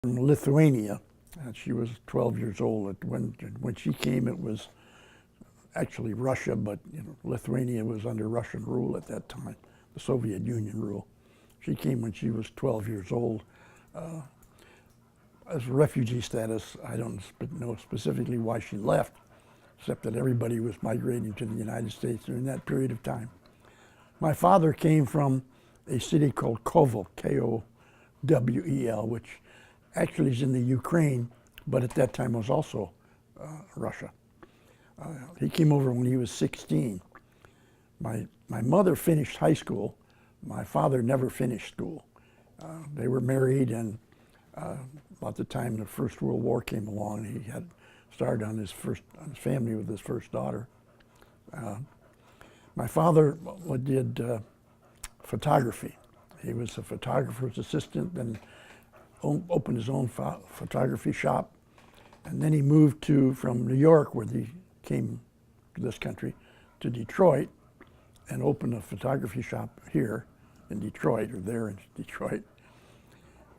in Lithuania. And she was 12 years old. When she came, it was actually Russia, but Lithuania was under Russian rule at that time, the Soviet Union rule. She came when she was 12 years old. As refugee status, I don't know specifically why she left, except that everybody was migrating to the United States during that period of time. My father came from a city called Kovel, K-O-W-E-L, which actually is in the Ukraine, but at that time was also Russia. He came over when he was 16. My mother finished high school. My father never finished school. They were married, and about the time the First World War came along, he had started on his family with his first daughter. My father did photography. He was a photographer's assistant, then opened his own photography shop, and then he moved from New York, where he came to this country, to Detroit, and opened a photography shop here in Detroit, or there in Detroit.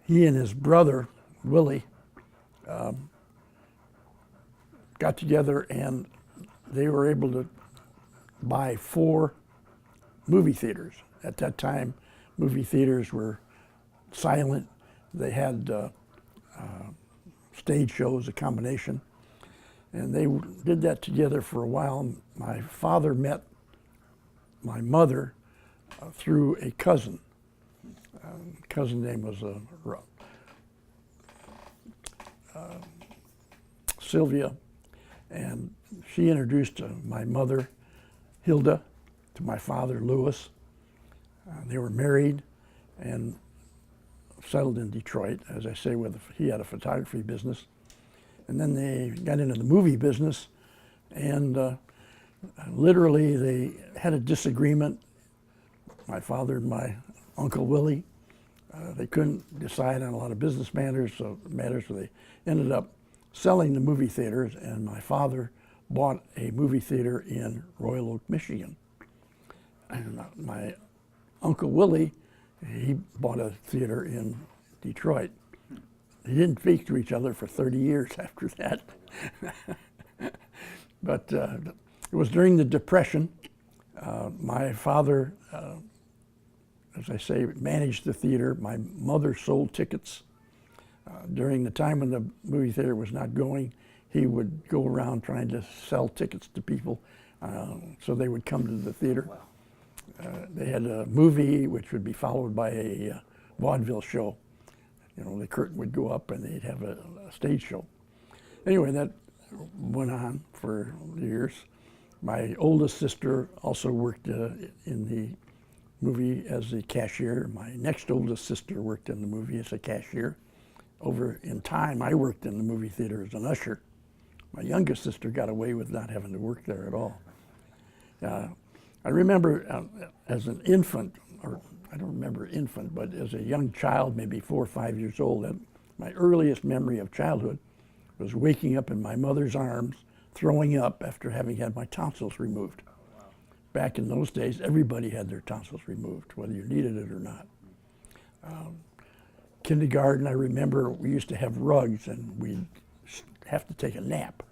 He and his brother, Willie, got together, and they were able to buy 4 movie theaters. At that time, movie theaters were silent. They had stage shows, a combination, and they did that together for a while. My father met my mother through a cousin. Cousin name was Sylvia, and she introduced my mother, Hilda, to my father, Louis. They were married and settled in Detroit, as I say, he had a photography business. And then they got into the movie business, and literally they had a disagreement, my father and my Uncle Willie. They couldn't decide on a lot of business matters, so they ended up selling the movie theaters, and my father bought a movie theater in Royal Oak, Michigan. And my Uncle Willie, he bought a theater in Detroit. They didn't speak to each other for 30 years after that. But it was during the Depression. My father, as I say, managed the theater. My mother sold tickets. During the time when the movie theater was not going, he would go around trying to sell tickets to people so they would come to the theater. They had a movie which would be followed by a vaudeville show. The curtain would go up and they'd have a stage show. Anyway, that went on for years. My oldest sister also worked in the movie as a cashier. My next oldest sister worked in the movie as a cashier. Over in time, I worked in the movie theater as an usher. My youngest sister got away with not having to work there at all. I remember as an infant, or I don't remember infant, but as a young child, maybe 4 or 5 years old, my earliest memory of childhood was waking up in my mother's arms, throwing up after having had my tonsils removed. Back in those days, everybody had their tonsils removed, whether you needed it or not. Kindergarten, I remember we used to have rugs and we'd have to take a nap.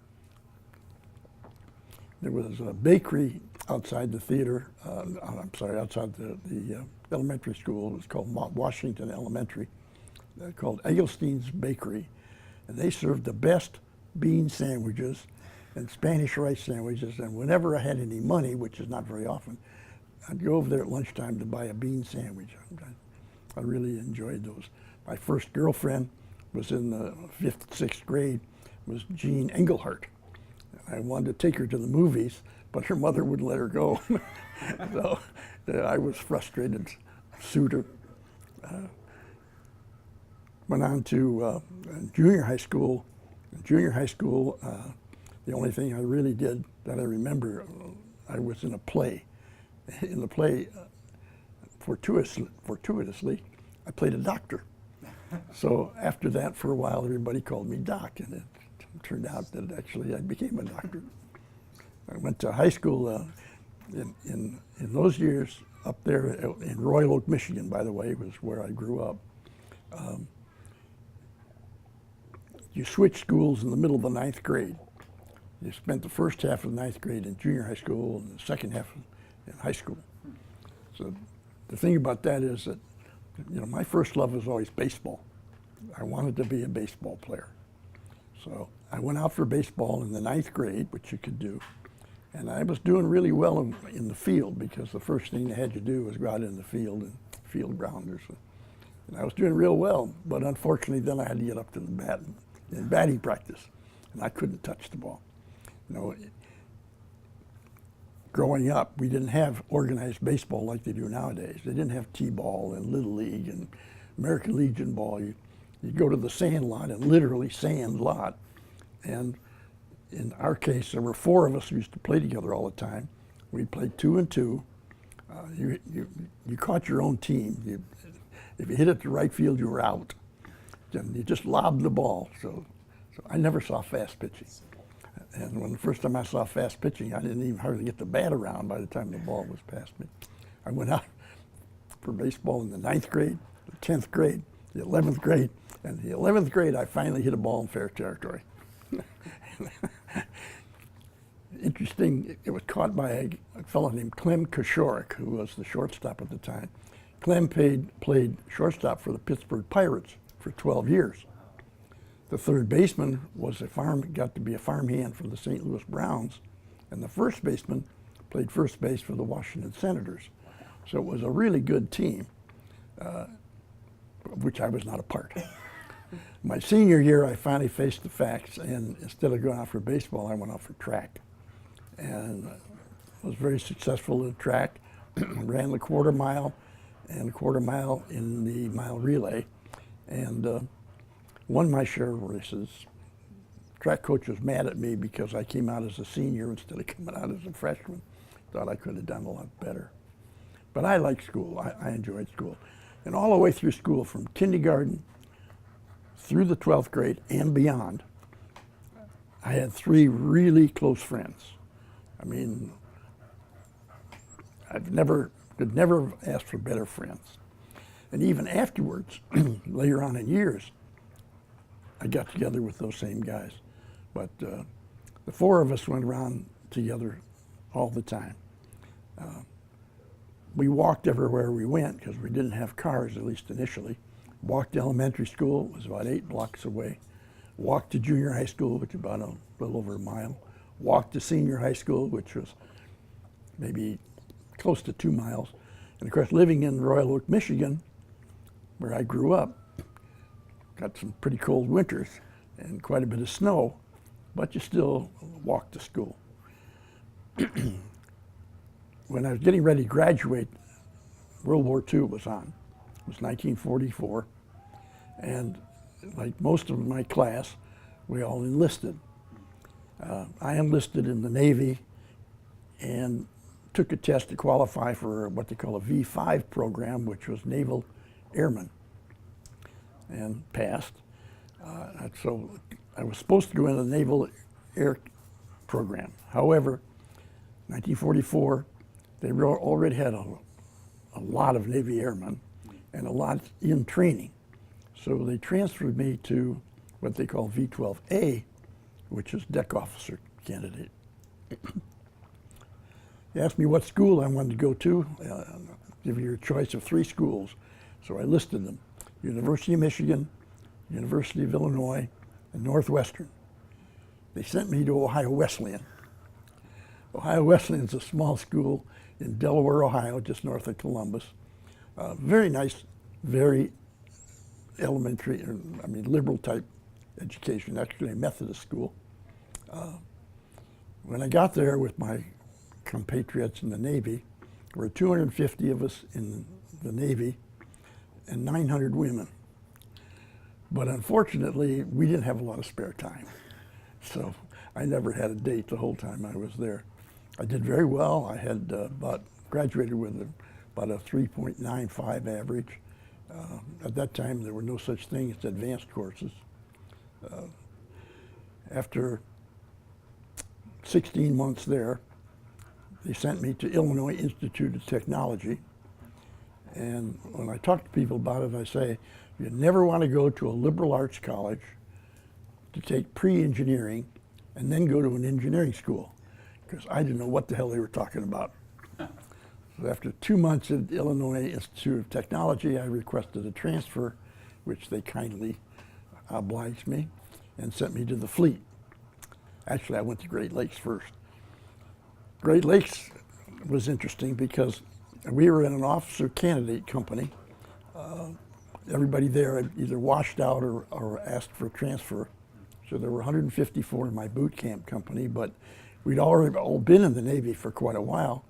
There was a bakery outside the theater, outside the elementary school. It was called Washington Elementary, called Egglestein's Bakery. And they served the best bean sandwiches and Spanish rice sandwiches. And whenever I had any money, which is not very often, I'd go over there at lunchtime to buy a bean sandwich. I really enjoyed those. My first girlfriend was in the 5th, 6th grade, was Jean Engelhardt. I wanted to take her to the movies, but her mother wouldn't let her go. So I was frustrated, sued her. Went on to junior high school. In junior high school, the only thing I really did that I remember, I was in a play. In the play, fortuitously, I played a doctor. So after that, for a while, everybody called me Doc, and it turned out that actually I became a doctor. I went to high school in those years up there in Royal Oak, Michigan, by the way, was where I grew up. you switch schools in the middle of the ninth grade. You spent the first half of the ninth grade in junior high school and the second half in high school. So the thing about that is that, my first love was always baseball. I wanted to be a baseball player. So I went out for baseball in the ninth grade, which you could do. And I was doing really well in the field, because the first thing they had you do was go out in the field and field grounders. And I was doing real well, but unfortunately then I had to get up to the bat in batting practice, and I couldn't touch the ball. Growing up, we didn't have organized baseball like they do nowadays. They didn't have T-ball and Little League and American Legion ball. You go to the sand lot, and literally sand lot. And in our case, there were 4 of us who used to play together all the time. We played 2 and 2. You caught your own team. If you hit it to right field, you were out. And you just lobbed the ball. So I never saw fast pitching. And when the first time I saw fast pitching, I didn't even hardly get the bat around by the time the ball was past me. I went out for baseball in the 9th grade, the 10th grade, the 11th grade, and the 11th grade I finally hit a ball in fair territory. Interesting, it was caught by a fellow named Clem Koshorik, who was the shortstop at the time. Clem played shortstop for the Pittsburgh Pirates for 12 years. The third baseman got to be a farmhand for the St. Louis Browns, and the first baseman played first base for the Washington Senators. So it was a really good team, of which I was not a part. My senior year, I finally faced the facts, and instead of going out for baseball, I went out for track. And was very successful in track, ran the quarter mile and a quarter mile in the mile relay, and won my share of races. Track coach was mad at me because I came out as a senior instead of coming out as a freshman. Thought I could have done a lot better. But I liked school. I enjoyed school. And all the way through school, from kindergarten through the 12th grade and beyond, I had 3 really close friends. I mean, could never ask for better friends. And even afterwards, later on in years, I got together with those same guys. But the 4 of us went around together all the time. We walked everywhere we went because we didn't have cars, at least initially. Walked to elementary school, it was about 8 blocks away. Walked to junior high school, which was about a little over a mile. Walked to senior high school, which was maybe close to 2 miles. And of course, living in Royal Oak, Michigan, where I grew up, got some pretty cold winters and quite a bit of snow, but you still walk to school. When I was getting ready to graduate, World War II was on. It was 1944, and like most of my class, we all enlisted. I enlisted in the Navy and took a test to qualify for what they call a V5 program, which was Naval Airmen, and passed. So I was supposed to go in the Naval Air program. However, 1944, they already had a lot of Navy airmen and a lot in training. So they transferred me to what they call V12A, which is deck officer candidate. They asked me what school I wanted to go to, give you a choice of 3 schools. So I listed them: University of Michigan, University of Illinois, and Northwestern. They sent me to Ohio Wesleyan. Ohio Wesleyan is a small school in Delaware, Ohio, just north of Columbus. Very nice, very elementary, liberal type education, actually a Methodist school. When I got there with my compatriots in the Navy, there were 250 of us in the Navy and 900 women. But unfortunately, we didn't have a lot of spare time. So I never had a date the whole time I was there. I did very well. I had graduated with about a 3.95 average. At that time, there were no such thing as advanced courses. After 16 months there, they sent me to Illinois Institute of Technology. And when I talk to people about it, I say, you never want to go to a liberal arts college to take pre-engineering and then go to an engineering school because I didn't know what the hell they were talking about. So after 2 months at Illinois Institute of Technology, I requested a transfer, which they kindly obliged me and sent me to the fleet. Actually, I went to Great Lakes first. Great Lakes was interesting because we were in an officer candidate company. Everybody there had either washed out or asked for a transfer. So there were 154 in my boot camp company, but we'd already all been in the Navy for quite a while.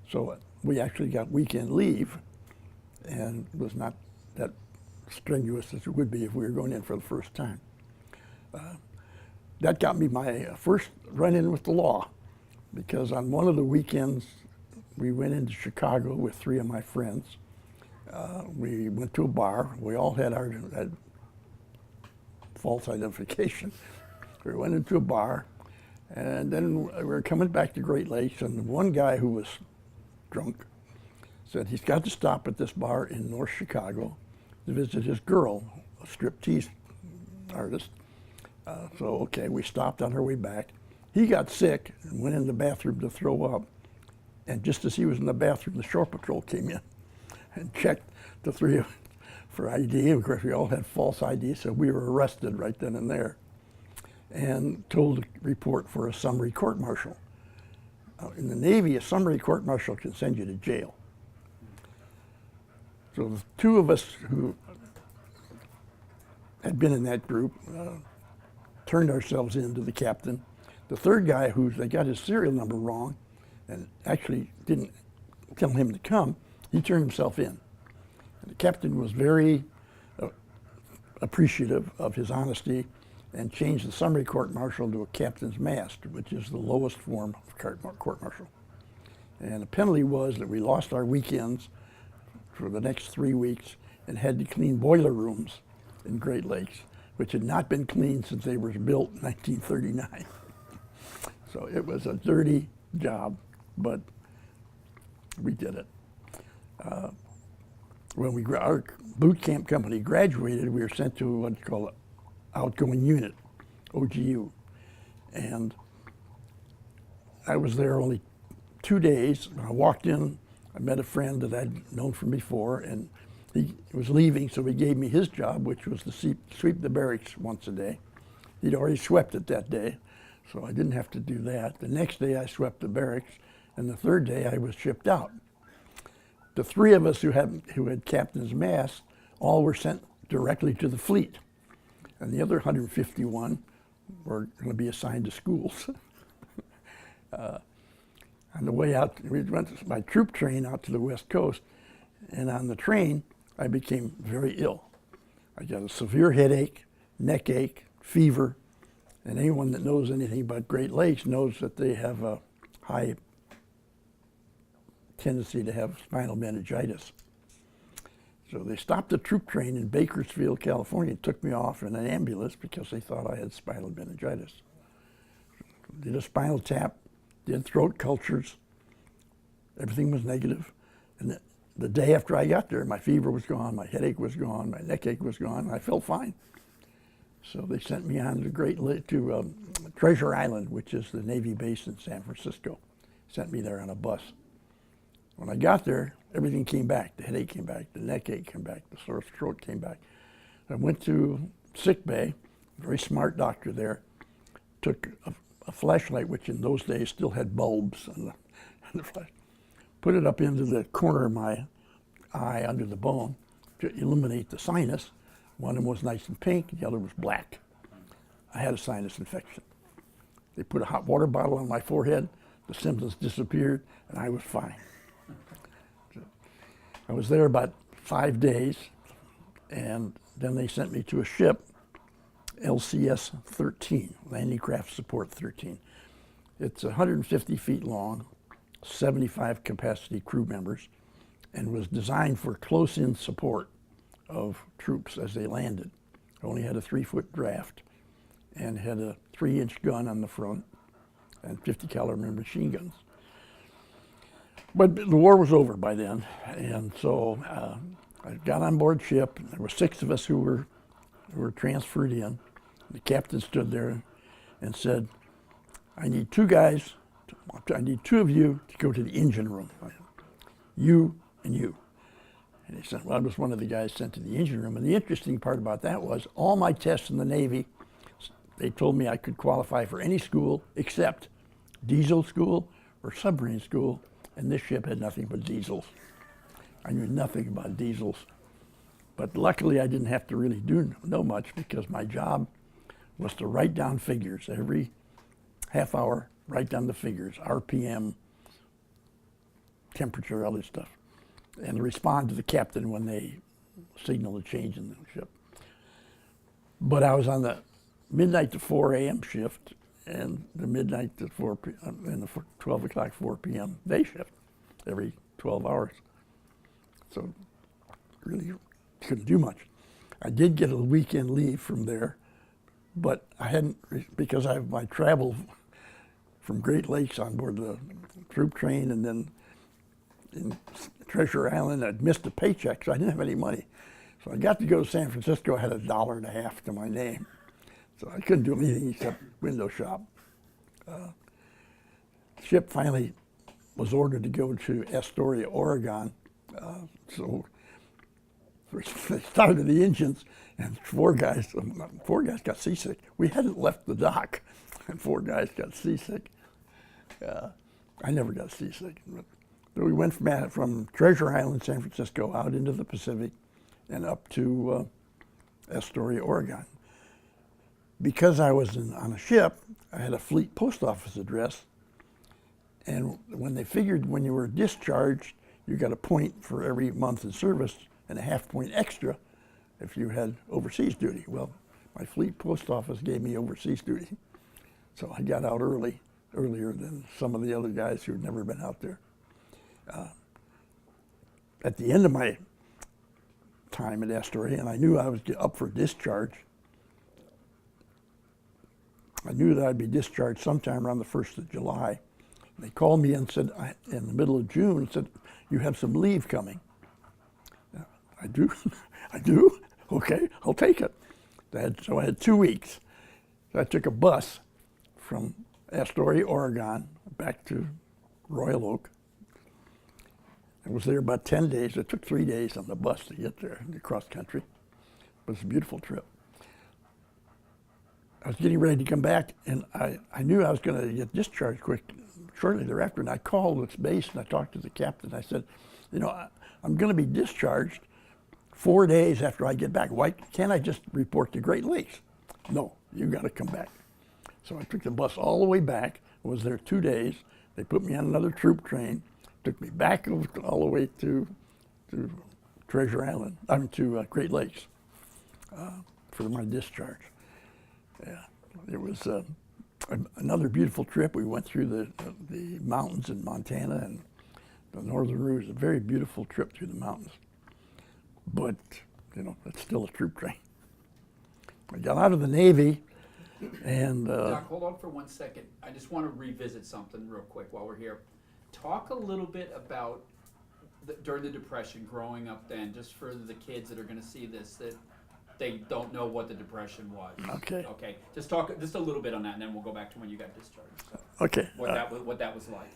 So we actually got weekend leave, and it was not that strenuous as it would be if we were going in for the first time. That got me my first run-in with the law, because on one of the weekends, we went into Chicago with 3 of my friends. We went to a bar. We all had had false identification. We went into a bar, and then we were coming back to Great Lakes, and one guy who was drunk said he's got to stop at this bar in North Chicago to visit his girl, a striptease artist. So, okay, we stopped on our way back. He got sick and went in the bathroom to throw up. And just as he was in the bathroom, the shore patrol came in and checked the 3 of us for ID. Of course, we all had false ID, so we were arrested right then and there and told to report for a summary court-martial. In the Navy, a summary court-martial can send you to jail. So the 2 of us who had been in that group turned ourselves in to the captain. The 3rd guy, they got his serial number wrong and actually didn't tell him to come, he turned himself in. And the captain was very appreciative of his honesty and changed the summary court-martial to a captain's mast, which is the lowest form of court-martial. And the penalty was that we lost our weekends for the next 3 weeks and had to clean boiler rooms in Great Lakes, which had not been cleaned since they were built in 1939. So it was a dirty job, but we did it. When our boot camp company graduated, we were sent to what's called outgoing unit, OGU. And I was there only 2 days. I walked in, I met a friend that I'd known from before, and he was leaving, so he gave me his job, which was to sweep the barracks once a day. He'd already swept it that day, so I didn't have to do that. The next day I swept the barracks, and the 3rd day I was shipped out. The 3 of us who had captain's mast all were sent directly to the fleet, and the other 151 were going to be assigned to schools. On the way out, we went by troop train out to the West Coast, and on the train, I became very ill. I got a severe headache, neck ache, fever, and anyone that knows anything about Great Lakes knows that they have a high tendency to have spinal meningitis. So they stopped the troop train in Bakersfield, California, and took me off in an ambulance because they thought I had spinal meningitis. Did a spinal tap, did throat cultures, everything was negative. And the day after I got there, my fever was gone, my headache was gone, my neck ache was gone, I felt fine. So they sent me on to Treasure Island, which is the Navy base in San Francisco. Sent me there on a bus. When I got there, everything came back. The headache came back, the neck ache came back, the sore throat came back. I went to sick bay, very smart doctor there, took a flashlight, which in those days still had bulbs on the flash, put it up into the corner of my eye under the bone to illuminate the sinus. One of them was nice and pink, the other was black. I had a sinus infection. They put a hot water bottle on my forehead, the symptoms disappeared, and I was fine. So I was there about 5 days, and then they sent me to a ship, LCS 13, Landing Craft Support 13. It's 150 feet long, 75 capacity crew members, and was designed for close-in support of troops as they landed. It only had a 3-foot draft and had a 3-inch gun on the front and 50 caliber machine guns. But the war was over by then, and so I got on board ship. There were 6 of us who were transferred in. The captain stood there and said, I need two guys, I need two of you to go to the engine room. You and you. And he said, well, I was one of the guys sent to the engine room. And the interesting part about that was all my tests in the Navy, they told me I could qualify for any school except diesel school or submarine school. And this ship had nothing but diesels. I knew nothing about diesels. But luckily I didn't have to really know much because my job was to write down figures every half hour, write down the figures, RPM, temperature, all this stuff, and respond to the captain when they signaled a change in the ship. But I was on the midnight to 4 a.m. shift and the midnight to 4 p.m. and the 12 o'clock 4 p.m. day shift every 12 hours. So really couldn't do much. I did get a weekend leave from there, but I hadn't, because I have my travel from Great Lakes on board the troop train, and then in Treasure Island, I'd missed a paycheck, so I didn't have any money. So I got to go to San Francisco. I had $1.50 to my name. So I couldn't do anything except window shop. The ship finally was ordered to go to Astoria, Oregon. So they started the engines, and four guys got seasick. We hadn't left the dock, and four guys got seasick. I never got seasick. But we went from Treasure Island, San Francisco, out into the Pacific, and up to Astoria, Oregon. Because I was on a ship, I had a fleet post office address, and when they figured when you were discharged, you got a point for every month in service and a half point extra if you had overseas duty. Well, my fleet post office gave me overseas duty, so I got out earlier than some of the other guys who had never been out there. At the end of my time at Astoria, and I knew I was up for discharge, I knew that I'd be discharged sometime around the 1st of July. They called me and said, in the middle of June, said, you have some leave coming. I do? I do? Okay, I'll take it. So I had 2 weeks. So I took a bus from Astoria, Oregon, back to Royal Oak. I was there about 10 days. It took 3 days on the bus to get there, across country. It was a beautiful trip. I was getting ready to come back, and I knew I was going to get discharged shortly thereafter, and I called its base, and I talked to the captain. I said, you know, I'm going to be discharged 4 days after I get back. Why can't I just report to Great Lakes? No, you got to come back. So I took the bus all the way back. I was there 2 days. They put me on another troop train, took me back all the way to Treasure Island, to Great Lakes for my discharge. Yeah, it was another beautiful trip. We went through the mountains in Montana and the northern route. It was a very beautiful trip through the mountains. But, you know, it's still a troop train. I got out of the Navy and... Doc, hold on for 1 second. I just want to revisit something real quick while we're here. Talk a little bit about, during the Depression, growing up then, just for the kids that are going to see this, that they don't know what the Depression was. Okay. Okay. Just talk just a little bit on that, and then we'll go back to when you got discharged. So okay. What that was like.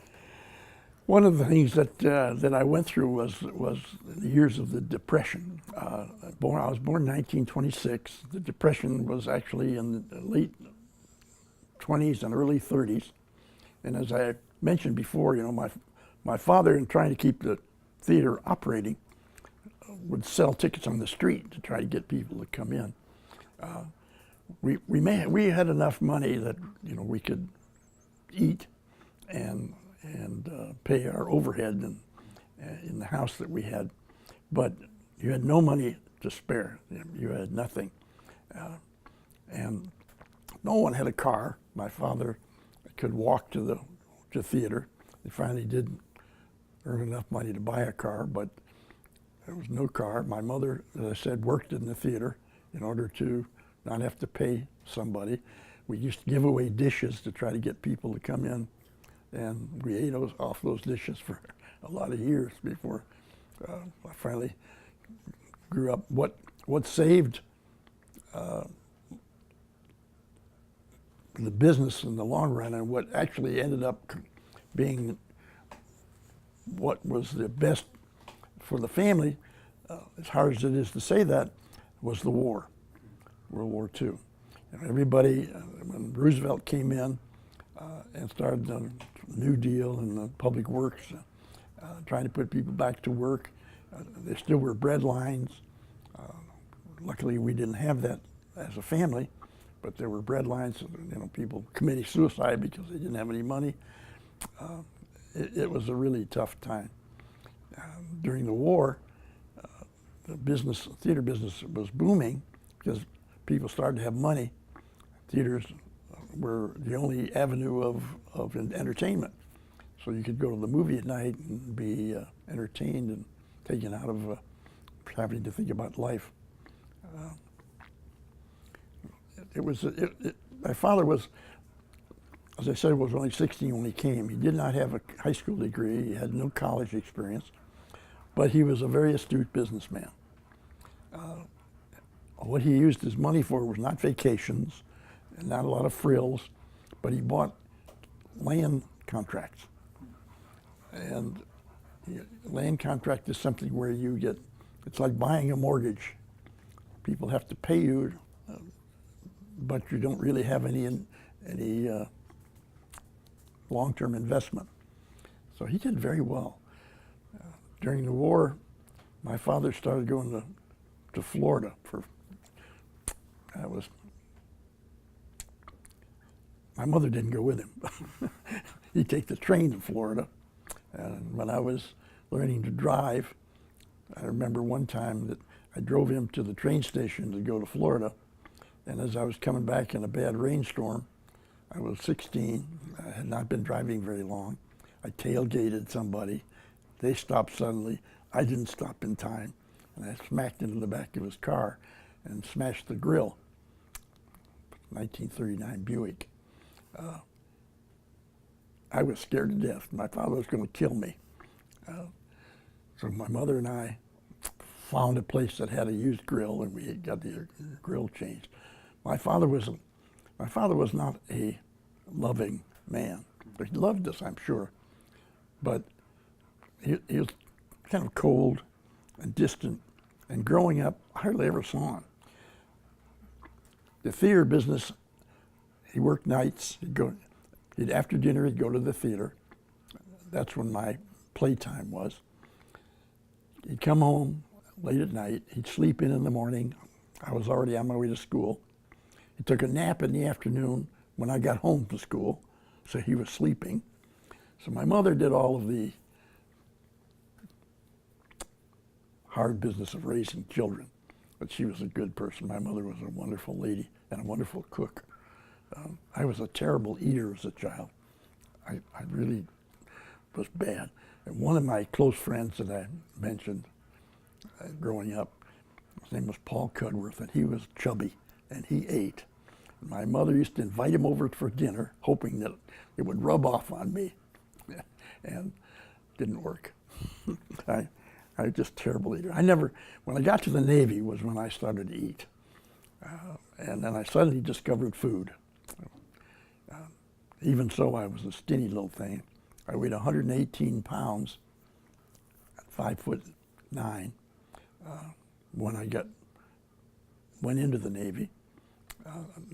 One of the things that I went through was the years of the Depression. I was born in 1926. The Depression was actually in the late 20s and early 30s. And as I mentioned before, you know, my father, in trying to keep the theater operating, would sell tickets on the street to try to get people to come in. We had enough money that, you know, we could eat and pay our overhead in the house that we had, but you had no money to spare. You had nothing, and no one had a car. My father could walk to the theater. He finally did earn enough money to buy a car, but there was no car. My mother, as I said, worked in the theater in order to not have to pay somebody. We used to give away dishes to try to get people to come in, and we ate off those dishes for a lot of years before I finally grew up. What saved the business in the long run, and what actually ended up being what was the best for the family, as hard as it is to say that, was the war, World War II. And everybody, when Roosevelt came in and started the New Deal and the public works, trying to put people back to work, there still were bread lines. Luckily, we didn't have that as a family, but there were bread lines. You know, people committing suicide because they didn't have any money. It was a really tough time. During the war, the theater business was booming because people started to have money. Theaters were the only avenue of entertainment. So you could go to the movie at night and be entertained and taken out of having to think about life. My father was, as I said, was only 16 when he came. He did not have a high school degree. He had no college experience, but he was a very astute businessman. What he used his money for was not vacations and not a lot of frills, but he bought land contracts. And land contract is something where you get, it's like buying a mortgage. People have to pay you, but you don't really have any long-term investment. So he did very well. During the war, my father started going to Florida my mother didn't go with him. He'd take the train to Florida. And when I was learning to drive, I remember one time that I drove him to the train station to go to Florida. And as I was coming back in a bad rainstorm, I was 16. I had not been driving very long. I tailgated somebody. They stopped suddenly. I didn't stop in time. And I smacked into the back of his car and smashed the grill. 1939 Buick. I was scared to death. My father was going to kill me. So my mother and I found a place that had a used grill, and we got the grill changed. My father was not a loving man. He loved us, I'm sure, but he was kind of cold and distant. And growing up, I hardly ever saw him. The theater business, he worked nights. After dinner, he'd go to the theater. That's when my playtime was. He'd come home late at night. He'd sleep in the morning. I was already on my way to school. He took a nap in the afternoon when I got home from school, so he was sleeping. So my mother did all of the hard business of raising children, but she was a good person. My mother was a wonderful lady and a wonderful cook. I was a terrible eater as a child. I really was bad. And one of my close friends that I mentioned growing up, his name was Paul Cudworth, and he was chubby, and he ate. My mother used to invite him over for dinner, hoping that it would rub off on me, and didn't work. I was just a terrible eater. When I got to the Navy was when I started to eat. And then I suddenly discovered food. Even so, I was a skinny little thing. I weighed 118 pounds at 5'9" when I went into the Navy.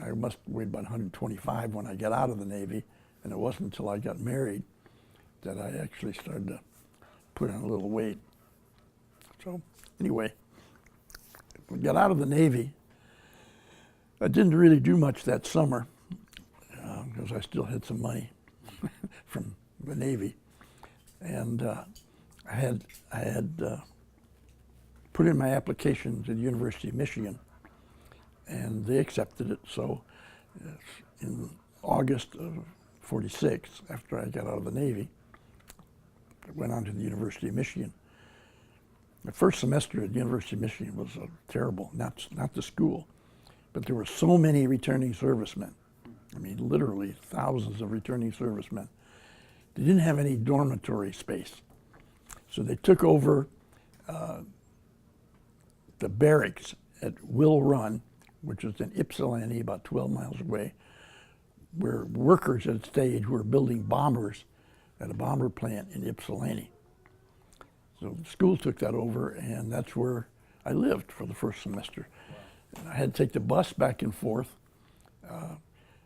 I must have weighed about 125 when I got out of the Navy, and it wasn't until I got married that I actually started to put on a little weight. So anyway, when I got out of the Navy, I didn't really do much that summer because I still had some money from the Navy, and I had put in my application to the University of Michigan, and they accepted it. So in August of '46, after I got out of the Navy, I went on to the University of Michigan. The first semester at the University of Michigan was terrible, not the school, but there were so many returning servicemen. I mean, literally thousands of returning servicemen. They didn't have any dormitory space. So they took over the barracks at Will Run, which was in Ypsilanti, about 12 miles away, were workers at stage who were building bombers at a bomber plant in Ypsilanti. So the school took that over, and that's where I lived for the first semester. And I had to take the bus back and forth.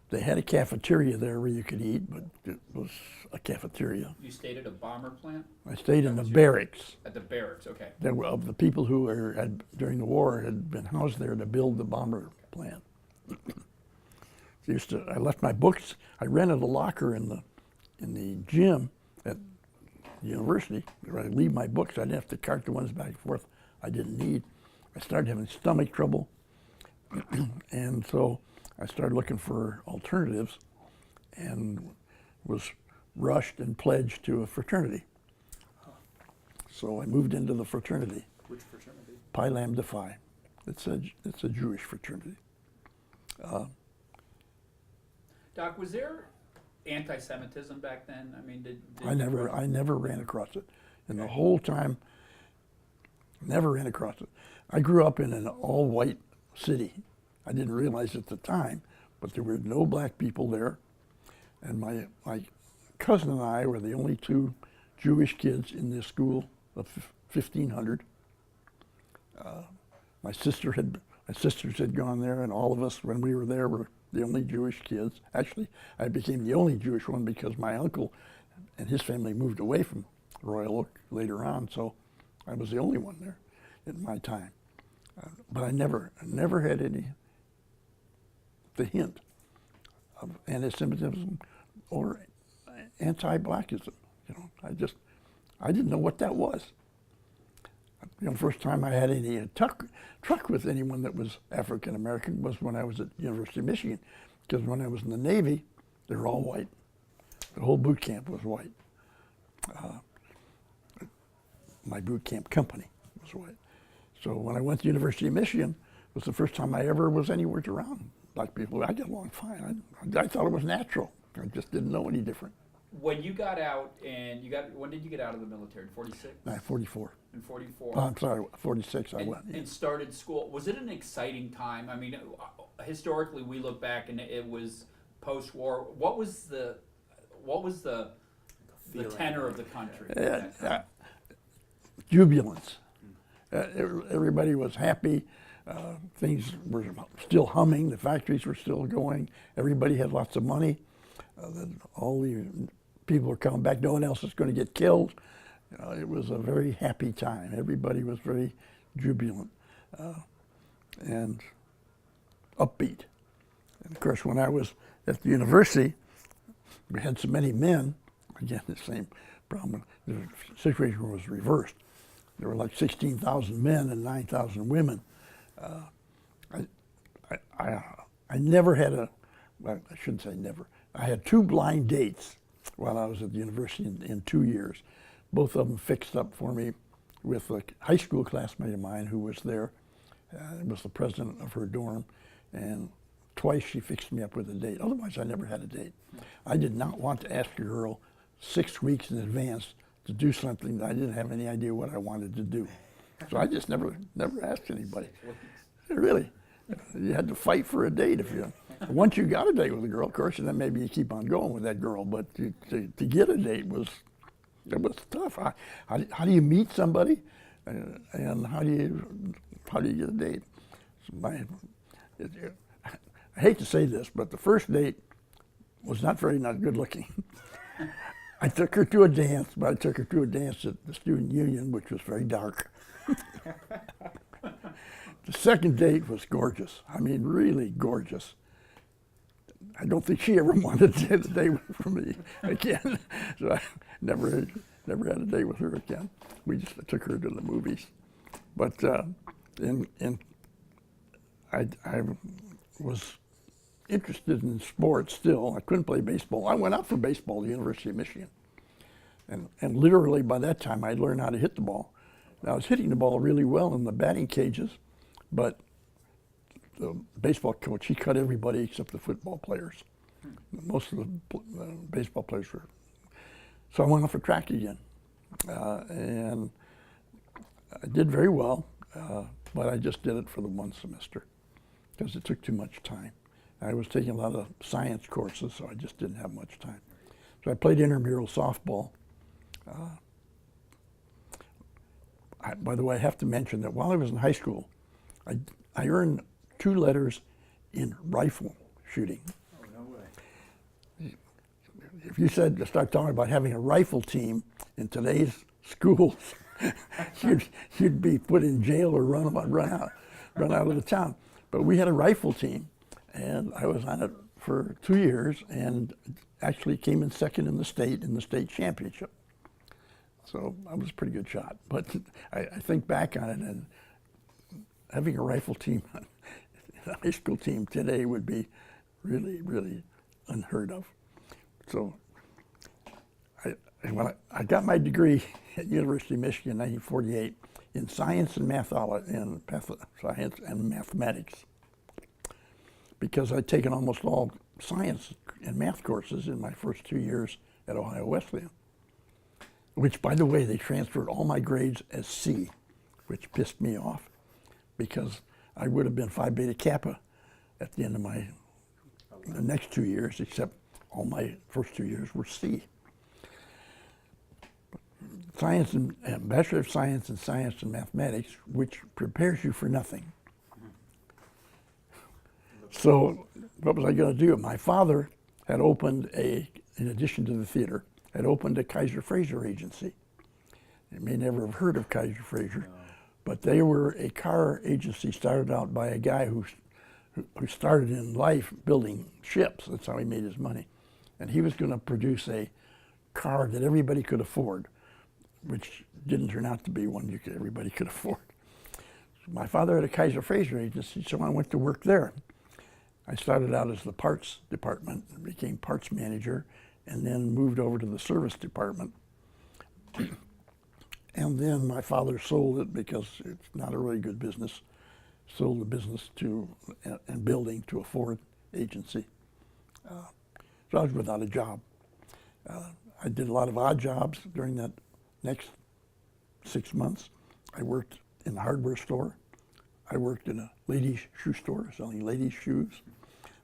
They had a cafeteria there where you could eat, but it was a cafeteria. You stayed at a bomber plant? I stayed in the barracks. At the barracks, okay. There were, of the people who had during the war had been housed there to build the bomber plant. I left my books. I rented a locker in the gym at the university where I leave my books. I didn't have to cart the ones back and forth I didn't need. I started having stomach trouble, and so I started looking for alternatives, and was rushed and pledged to a fraternity. So I moved into the fraternity. Which fraternity? Pi Lambda Phi. It's a Jewish fraternity. Doc, was there anti-Semitism back then? I mean, did I never ran across it. And the whole time, never ran across it. I grew up in an all-white city. I didn't realize at the time, but there were no black people there. And my cousin and I were the only two Jewish kids in this school of 1,500. My sisters had gone there, and all of us, when we were there, were the only Jewish kids. Actually, I became the only Jewish one because my uncle and his family moved away from Royal Oak later on, so I was the only one there in my time. But I never had the hint of anti-Semitism or anti-blackism. You know, I didn't know what that was. You know, the first time I had any truck with anyone that was African American was when I was at the University of Michigan, because when I was in the Navy, they were all white. The whole boot camp was white. My boot camp company was white. So when I went to the University of Michigan, it was the first time I ever was anywhere around black people. I got along fine. I thought it was natural. I just didn't know any different. When you got out, and when did you get out of the military? 46? 44. In 44. Oh, I'm sorry, 46 I went. Yeah. And started school. Was it an exciting time? I mean, historically we look back and it was post-war. What was the tenor of the country? at that time? Jubilance. Everybody was happy. Things were still humming. The factories were still going. Everybody had lots of money. All the people were coming back. No one else was going to get killed. It was a very happy time. Everybody was very jubilant and upbeat. And of course, when I was at the university, we had so many men. Again, the same problem. The situation was reversed. There were like 16,000 men and 9,000 women. I never had well, I shouldn't say never. I had 2 blind dates while I was at the university in 2 years. Both of them fixed up for me with a high school classmate of mine who was there. Was the president of her dorm, and twice she fixed me up with a date. Otherwise, I never had a date. I did not want to ask a girl 6 weeks in advance to do something that I didn't have any idea what I wanted to do. So I just never asked anybody. Really, you had to fight for a date if you. Once you got a date with a girl, of course, and then maybe you keep on going with that girl. But to get a date was tough. How do you meet somebody, and how do you get a date? I hate to say this, but the first date was not good looking. I took her to a dance, but I took her to a dance at the Student Union, which was very dark. The second date was gorgeous. I mean, really gorgeous. I don't think she ever wanted to have a date with me again. So I never had a date with her again. We just took her to the movies. But I was interested in sports still. I couldn't play baseball. I went out for baseball at the University of Michigan. And literally by that time I'd learned how to hit the ball. Now I was hitting the ball really well in the batting cages, but the baseball coach, he cut everybody except the football players. Most of the baseball players were. So I went off for track again. And I did very well, but I just did it for the one semester because it took too much time. I was taking a lot of science courses, so I just didn't have much time. So I played intramural softball. By the way, I have to mention that while I was in high school, I earned 2 letters in rifle shooting. Oh, no way. If you said to start talking about having a rifle team in today's schools, you'd be put in jail or run out of the town. But we had a rifle team, and I was on it for 2 years, and actually came in second in the state championship. So I was a pretty good shot. But I think back on it, and having a rifle team, a high school team today would be really, really unheard of. So when I got my degree at University of Michigan in 1948 in science and science and mathematics, because I'd taken almost all science and math courses in my first 2 years at Ohio Wesleyan, which, by the way, they transferred all my grades as C, which pissed me off because I would have been Phi Beta Kappa at the end of the next 2 years, except all my first 2 years were C. Science and Bachelor of Science in Science and Mathematics, which prepares you for nothing. So what was I going to do? My father had opened in addition to the theater, had opened a Kaiser Fraser agency. You may never have heard of Kaiser Fraser, but they were a car agency started out by a guy who started in life building ships. That's how he made his money. And he was going to produce a car that everybody could afford, which didn't turn out to be one everybody could afford. So my father had a Kaiser Fraser agency, so I went to work there. I started out as the parts department, became parts manager, and then moved over to the service department. And then my father sold it because it's not a really good business. Sold the business and building to a Ford agency. So I was without a job. I did a lot of odd jobs during that next 6 months. I worked in a hardware store. I worked in a ladies' shoe store selling ladies' shoes.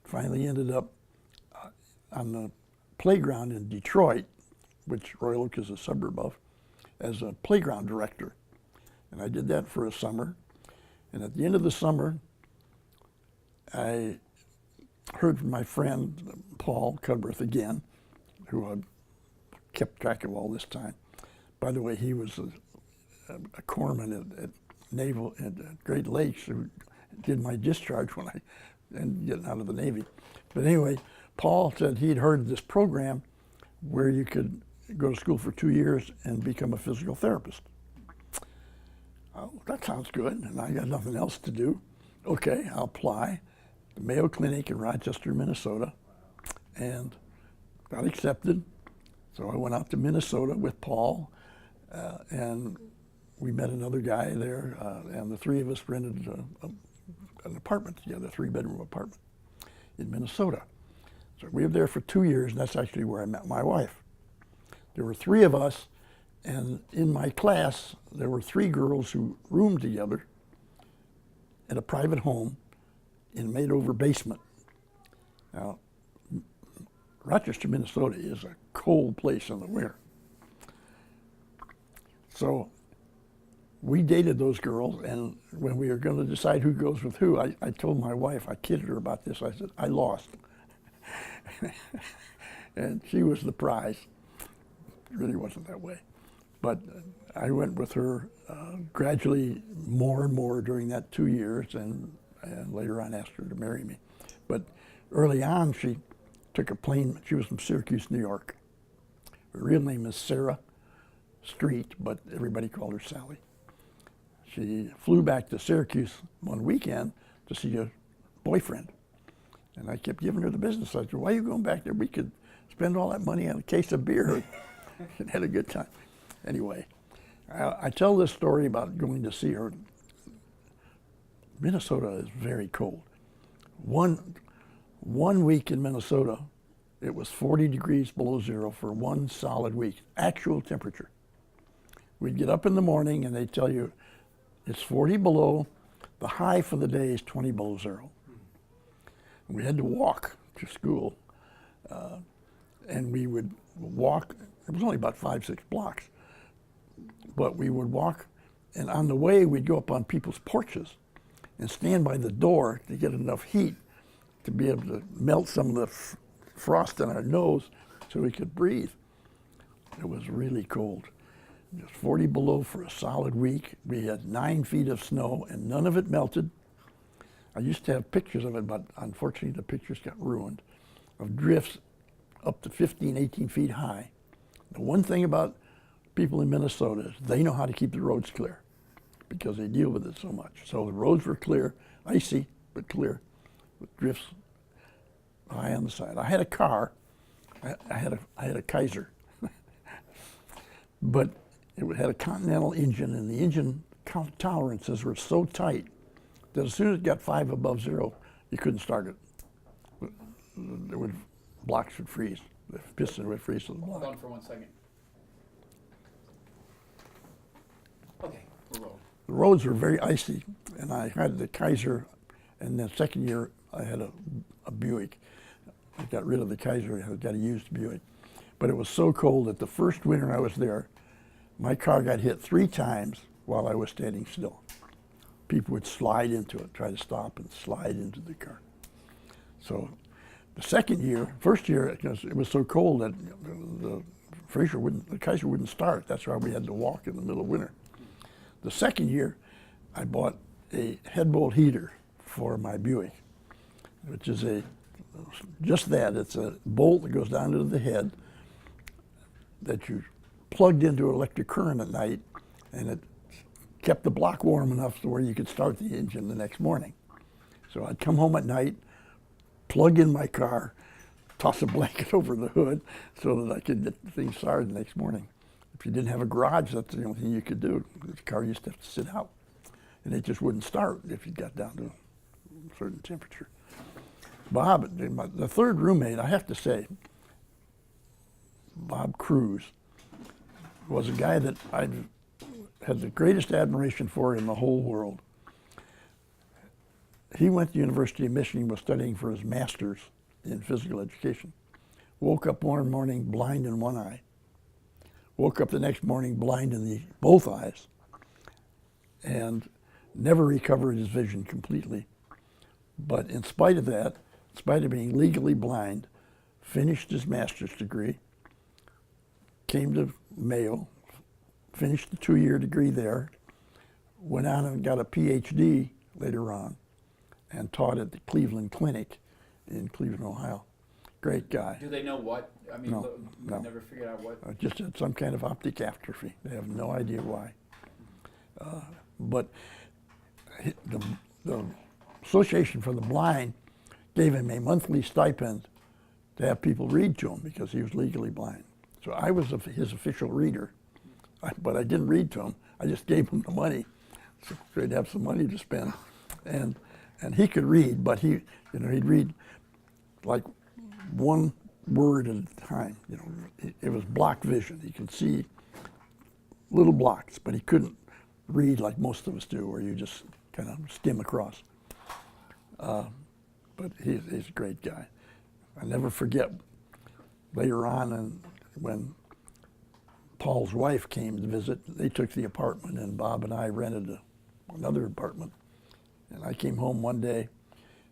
Finally ended up on the playground in Detroit, which Royal Oak is a suburb of, as a playground director. And I did that for a summer. And at the end of the summer, I heard from my friend, Paul Cudworth again, who I kept track of all this time. By the way, he was a corpsman at Naval at Great Lakes who did my discharge when I ended getting out of the Navy. But anyway, Paul said he'd heard this program where you could go to school for 2 years and become a physical therapist. Oh, that sounds good, and I got nothing else to do. Okay, I'll apply. The Mayo Clinic in Rochester, Minnesota, and got accepted. So I went out to Minnesota with Paul, and we met another guy there, and the three of us rented an apartment together, a 3-bedroom apartment in Minnesota. So we were there for 2 years, and that's actually where I met my wife. There were 3 of us, and in my class, there were 3 girls who roomed together in a private home in a made-over basement. Now, Rochester, Minnesota is a cold place in the winter. So we dated those girls, and when we were going to decide who goes with who, I told my wife, I kidded her about this, I said, I lost. And she was the prize. It really wasn't that way. But I went with her gradually more and more during that 2 years, and later on asked her to marry me. But early on, she took a plane. She was from Syracuse, New York. Her real name is Sarah Street, but everybody called her Sally. She flew back to Syracuse one weekend to see a boyfriend. And I kept giving her the business. I said, why are you going back there? We could spend all that money on a case of beer and had a good time. Anyway, I tell this story about going to see her. Minnesota is very cold. One week in Minnesota, it was 40 degrees below zero for one solid week, actual temperature. We'd get up in the morning and they'd tell you it's 40 below, the high for the day is 20 below zero. We had to walk to school, and we would walk. It was only about 5-6 blocks, but we would walk, and on the way we'd go up on people's porches and stand by the door to get enough heat to be able to melt some of the frost in our nose so we could breathe. It was really cold. It was 40 below for a solid week. We had 9 feet of snow, and none of it melted. I used to have pictures of it, but unfortunately the pictures got ruined, of drifts up to 15, 18 feet high. The one thing about people in Minnesota is they know how to keep the roads clear because they deal with it so much. So the roads were clear, icy, but clear, with drifts high on the side. I had a car. I had a Kaiser, but it had a Continental engine, and the engine tolerances were so tight that as soon as it got 5 above 0, you couldn't start it. Blocks would freeze. The piston would freeze to the block. Hold on for 1 second. Okay, we're rolling. The roads were very icy, and I had the Kaiser, and the second year I had a Buick. I got rid of the Kaiser, I got a used Buick. But it was so cold that the first winter I was there, my car got hit 3 times while I was standing still. People would slide into it, try to stop and slide into the car. So the first year, because it was so cold that the Kaiser wouldn't start. That's why we had to walk in the middle of winter. The second year, I bought a head bolt heater for my Buick, which is just that. It's a bolt that goes down into the head that you plugged into electric current at night, and it kept the block warm enough to where you could start the engine the next morning. So I'd come home at night, plug in my car, toss a blanket over the hood so that I could get the thing started the next morning. If you didn't have a garage, that's the only thing you could do. The car used to have to sit out, and it just wouldn't start if you got down to a certain temperature. Bob, the third roommate, I have to say, Bob Cruz, was a guy that I had the greatest admiration for in the whole world. He went to the University of Michigan, was studying for his master's in physical education. Woke up one morning blind in one eye. Woke up the next morning blind in both eyes, and never recovered his vision completely. But in spite of that, in spite of being legally blind, finished his master's degree, came to Mayo, finished the 2-year degree there, went on and got a PhD later on, and taught at the Cleveland Clinic in Cleveland, Ohio. Great guy. Do they know what? I mean, No. never figured out what. Just had some kind of optic atrophy. They have no idea why. But the Association for the Blind gave him a monthly stipend to have people read to him because he was legally blind. So I was his official reader, but I didn't read to him. I just gave him the money so he'd have some money to spend. And he could read, but he'd read like one word at a time. It was block vision. He could see little blocks, but he couldn't read like most of us do, where you just kind of skim across. But he's a great guy. I never forget later on, and when Paul's wife came to visit, they took the apartment, and Bob and I rented another apartment. And I came home one day,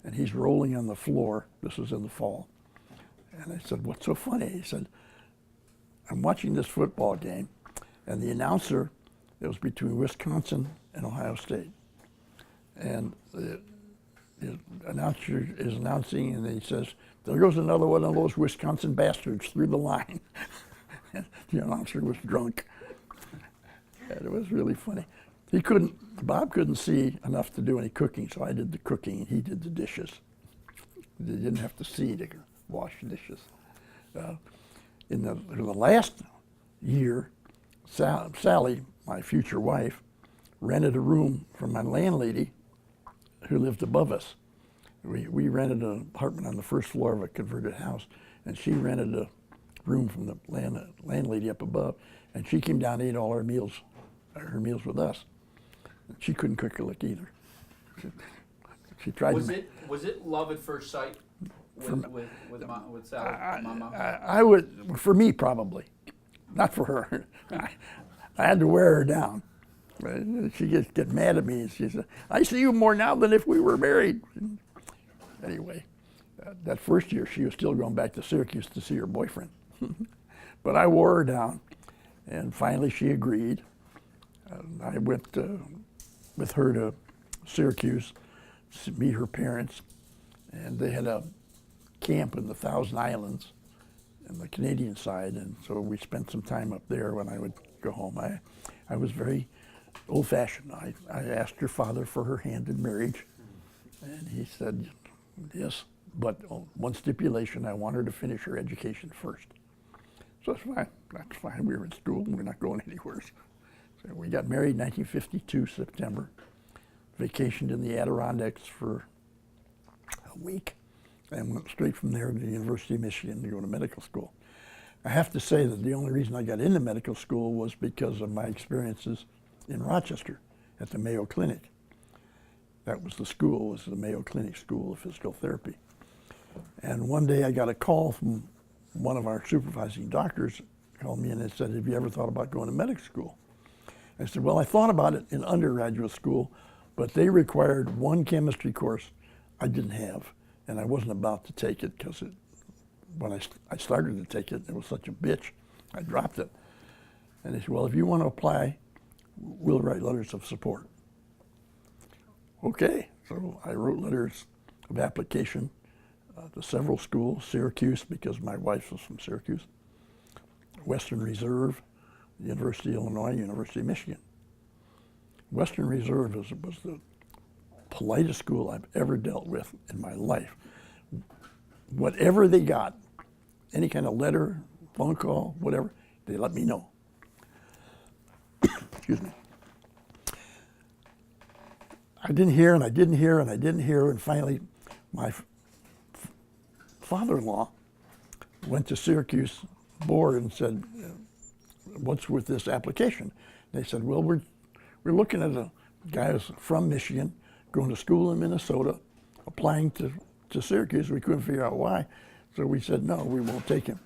and he's rolling on the floor. This was in the fall. And I said, "What's so funny?" He said, "I'm watching this football game, and the announcer, it was between Wisconsin and Ohio State. And the announcer is announcing, and he says, 'There goes another one of those Wisconsin bastards through the line.'" The announcer was drunk. And it was really funny. Bob couldn't see enough to do any cooking, so I did the cooking and he did the dishes. They didn't have to see to wash dishes. In the last year, Sally, my future wife, rented a room from my landlady who lived above us. We rented an apartment on the first floor of a converted house, and she rented a room from the landlady up above, and she came down and ate all her meals with us. She couldn't cook a lick either. She tried. Was it love at first sight? with Sally, Mama? I would, for me probably, not for her. I had to wear her down. She get mad at me, and she said, "I see you more now than if we were married." Anyway, that first year she was still going back to Syracuse to see her boyfriend. But I wore her down, and finally she agreed. I went with her to Syracuse to meet her parents, and they had a camp in the Thousand Islands on the Canadian side, and so we spent some time up there when I would go home. I was very old-fashioned. I asked her father for her hand in marriage, and he said, yes, but one stipulation, I want her to finish her education first. So that's fine, we were in school, and we're not going anywhere. So we got married in 1952, September, vacationed in the Adirondacks for a week, and went straight from there to the University of Michigan to go to medical school. I have to say that the only reason I got into medical school was because of my experiences in Rochester at the Mayo Clinic. That was the school, was the Mayo Clinic School of Physical Therapy. And one day I got a call from one of our supervising doctors, called me in and said, "Have you ever thought about going to medical school?" I said, "Well, I thought about it in undergraduate school, but they required one chemistry course I didn't have, and I wasn't about to take it because when I started to take it, it was such a bitch, I dropped it." And they said, "Well, if you want to apply, we'll write letters of support." Okay, so I wrote letters of application to several schools, Syracuse, because my wife was from Syracuse, Western Reserve, University of Illinois, University of Michigan. Western Reserve was the politest school I've ever dealt with in my life. Whatever they got, any kind of letter, phone call, whatever, they let me know. Excuse me. I didn't hear, and I didn't hear, and I didn't hear, and finally my father-in-law went to Syracuse board and said, "What's with this application?" They said, "Well, we're looking at a guy who's from Michigan, going to school in Minnesota, applying to Syracuse. We couldn't figure out why, so we said, no, we won't take him."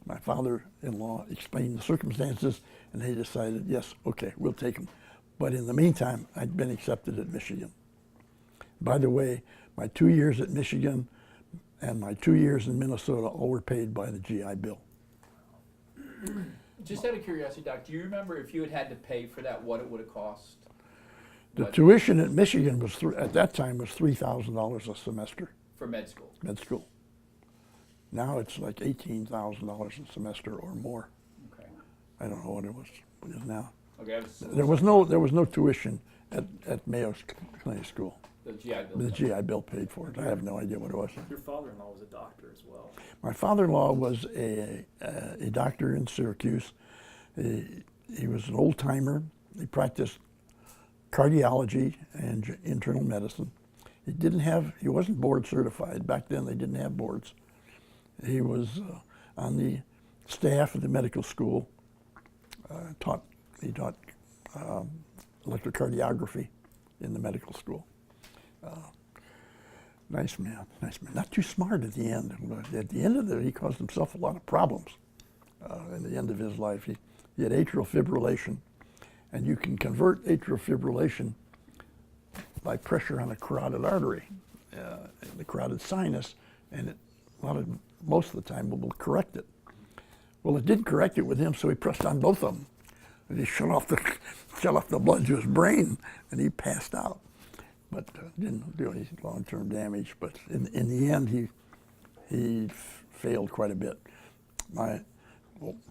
My father-in-law explained the circumstances, and they decided, yes, okay, we'll take him. But in the meantime, I'd been accepted at Michigan. By the way, my 2 years at Michigan and my 2 years in Minnesota all were paid by the GI Bill. Just out of curiosity, Doc, do you remember if you had to pay for that, what it would have cost? The tuition at Michigan was at that time was $3,000 a semester. For med school? Med school. Now it's like $18,000 a semester or more. Okay. I don't know what it is now. Okay. There was no tuition at Mayo Clinic School. The GI Bill. The GI Bill paid for it. I have no idea what it was. Your father-in-law was a doctor as well. My father-in-law was a doctor in Syracuse. He was an old-timer. He practiced cardiology and internal medicine. He wasn't board certified. Back then they didn't have boards. He was on the staff of the medical school. He taught electrocardiography in the medical school. Nice man. Not too smart at the end. At the end of it, he caused himself a lot of problems. At the end of his life, he had atrial fibrillation, and you can convert atrial fibrillation by pressure on a carotid artery, the carotid sinus, and most of the time it will correct it. Well, it didn't correct it with him, so he pressed on both of them, and he shut off the blood to his brain, and he passed out. But didn't do any long-term damage. But in the end, he failed quite a bit.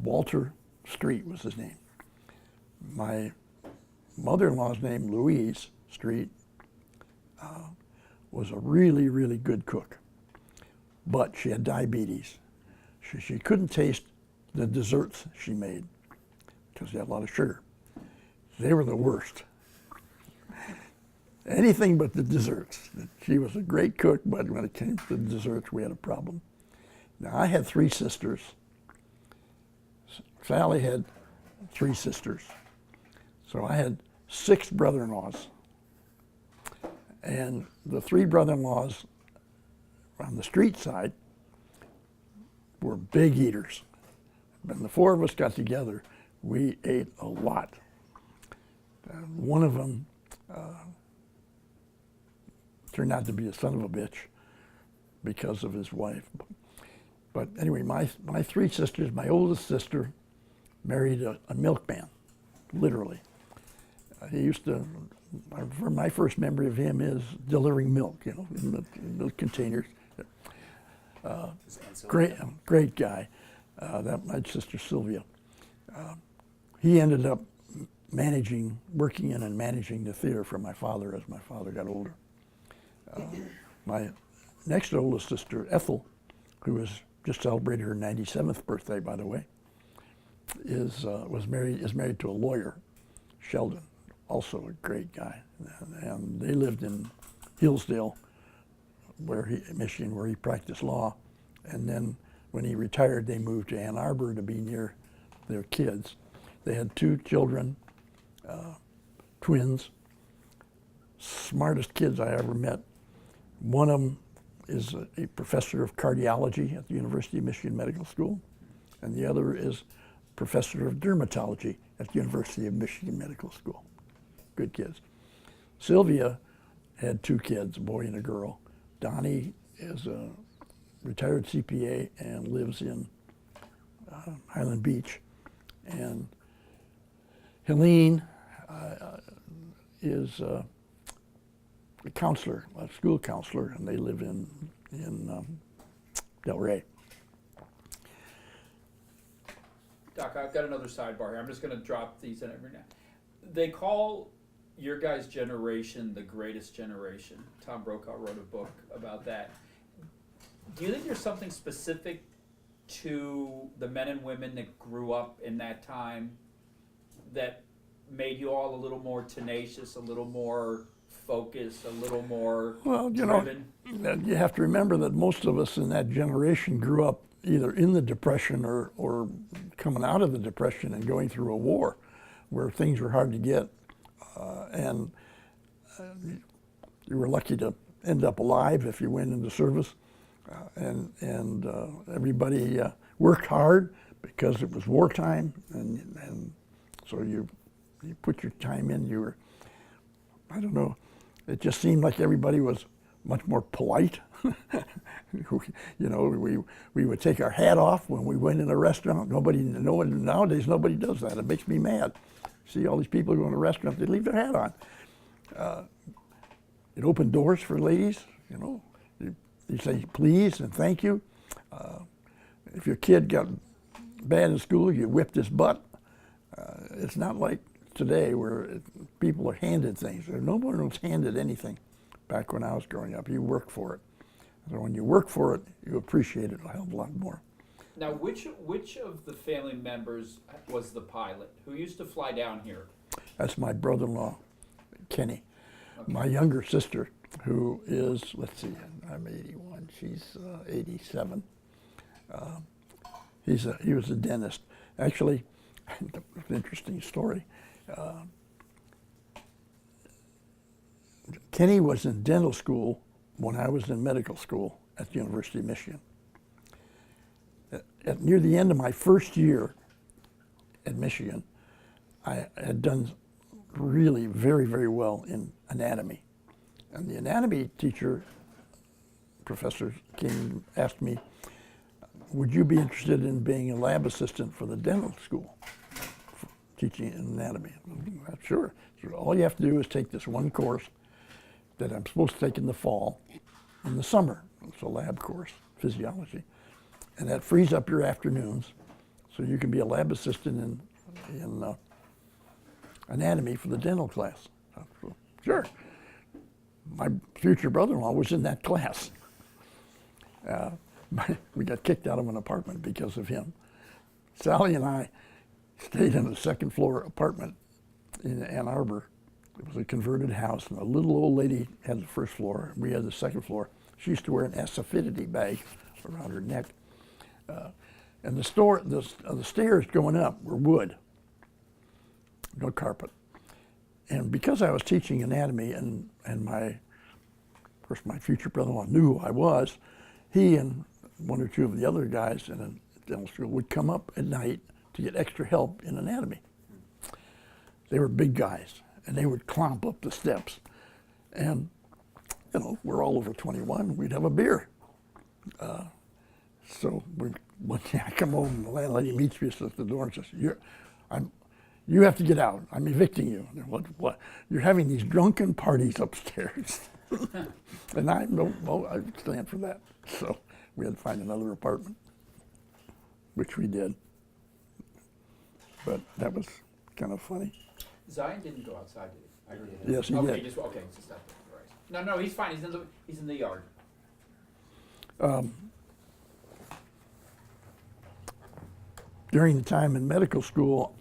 Walter Street was his name. My mother-in-law's name, Louise Street, was a really, really good cook. But she had diabetes. She couldn't taste the desserts she made because they had a lot of sugar. They were the worst. Anything but the desserts. She was a great cook, but when it came to the desserts, we had a problem. Now, I had 3 sisters. Sally had 3 sisters. So I had 6 brother-in-laws. And the 3 brother-in-laws on the street side were big eaters. When the four of us got together, we ate a lot. One of them turned out to be a son of a bitch because of his wife. But anyway, my three sisters, my oldest sister married a milkman, literally. He used to, my first memory of him is delivering milk, you know, in the containers. Great guy. That my sister Sylvia. He ended up working in and managing the theater for my father as my father got older. My next oldest sister, Ethel, who was just celebrated her 97th birthday, by the way, is married to a lawyer, Sheldon, also a great guy, and they lived in Hillsdale, Michigan, where he practiced law, and then when he retired, they moved to Ann Arbor to be near their kids. They had two children, twins, smartest kids I ever met. One of them is a professor of cardiology at the University of Michigan Medical School, and the other is professor of dermatology at the University of Michigan Medical School. Good kids. Sylvia had two kids, a boy and a girl. Donnie is a retired CPA and lives in Highland Beach. And Helene is a counselor, a school counselor, and they live in Delray. Doc, I've got another sidebar here. I'm just going to drop these in every now. They call your guys' generation the greatest generation. Tom Brokaw wrote a book about that. Do you think there's something specific to the men and women that grew up in that time that made you all a little more tenacious, a little more focused, a little more driven? You have to remember that most of us in that generation grew up either in the Depression or coming out of the Depression and going through a war where things were hard to get. And you were lucky to end up alive if you went into service. And everybody worked hard because it was wartime, and so you put your time in. You were, I don't know, it just seemed like everybody was much more polite. You know, we would take our hat off when we went in a restaurant. Nowadays nobody does that. It makes me mad. See all these people go in a restaurant, they leave their hat on. It opened doors for ladies, you know. You say please and thank you. If your kid got bad in school, you whipped his butt. It's not like today where people are handed things. No one was handed anything back when I was growing up. You worked for it. So when you work for it, you appreciate it a hell of a lot more. Now, which of the family members was the pilot? Who used to fly down here? That's my brother-in-law, Kenny. Okay. My younger sister, who is, let's see, I'm 81, she's 87. He was a dentist. Actually, an interesting story. Kenny was in dental school when I was in medical school at the University of Michigan. Near the end of my first year at Michigan, I had done really very, very well in anatomy. And the anatomy teacher, professor, came and asked me, would you be interested in being a lab assistant for the dental school, teaching anatomy? Sure. So all you have to do is take this one course that I'm supposed to take in the fall, in the summer. It's a lab course, physiology. And that frees up your afternoons, so you can be a lab assistant in anatomy for the dental class. Sure. My future brother-in-law was in that class. We got kicked out of an apartment because of him. Sally and I stayed in a second floor apartment in Ann Arbor. It was a converted house, and a little old lady had the first floor. We had the second floor. She used to wear an acidity bag around her neck. And the stairs going up were wood, no carpet. And because I was teaching anatomy, and of course my future brother-in-law knew who I was, he and one or two of the other guys in a dental school would come up at night to get extra help in anatomy. They were big guys, and they would clomp up the steps. And, you know, we're all over 21, we'd have a beer. So one day I come home, and the landlady meets me at the door and says, you have to get out. I'm evicting you. What? You're having these drunken parties upstairs. And I stand for that. So we had to find another apartment, which we did. But that was kind of funny. Zion didn't go outside, did he? I heard he Yes, he okay, did. Okay, just stop there. Right. No, he's fine. He's in the yard. During the time in medical school,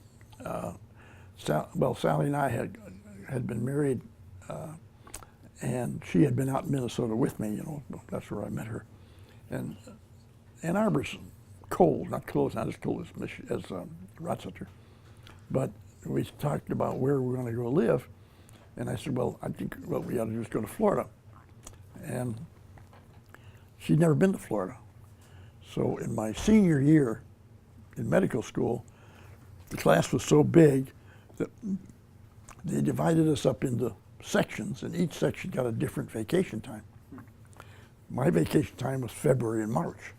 Sally and I had been married, and she had been out in Minnesota with me. You know, that's where I met her. And Ann Arbor's cold, not as cold as Rochester, but we talked about where we were going to go live, and I said, well, I think what we ought to do is go to Florida. And she'd never been to Florida. So in my senior year in medical school, the class was so big that they divided us up into sections, and each section got a different vacation time. My vacation time was February and March.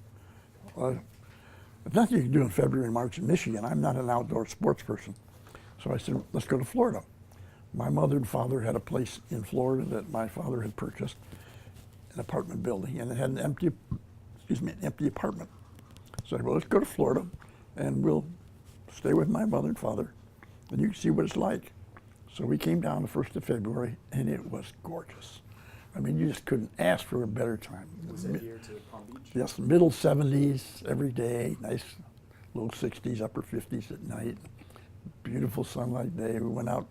There's nothing you can do in February and March in Michigan. I'm not an outdoor sports person. So I said, let's go to Florida. My mother and father had a place in Florida that my father had purchased, an apartment building, and it had an empty apartment. So I said, well, let's go to Florida, and we'll stay with my mother and father, and you can see what it's like. So we came down the 1st of February, and it was gorgeous. I mean, you just couldn't ask for a better time. Was it here to Palm Beach? Yes, middle 70s every day, nice low 60s, upper 50s at night. Beautiful sunlight day. We went out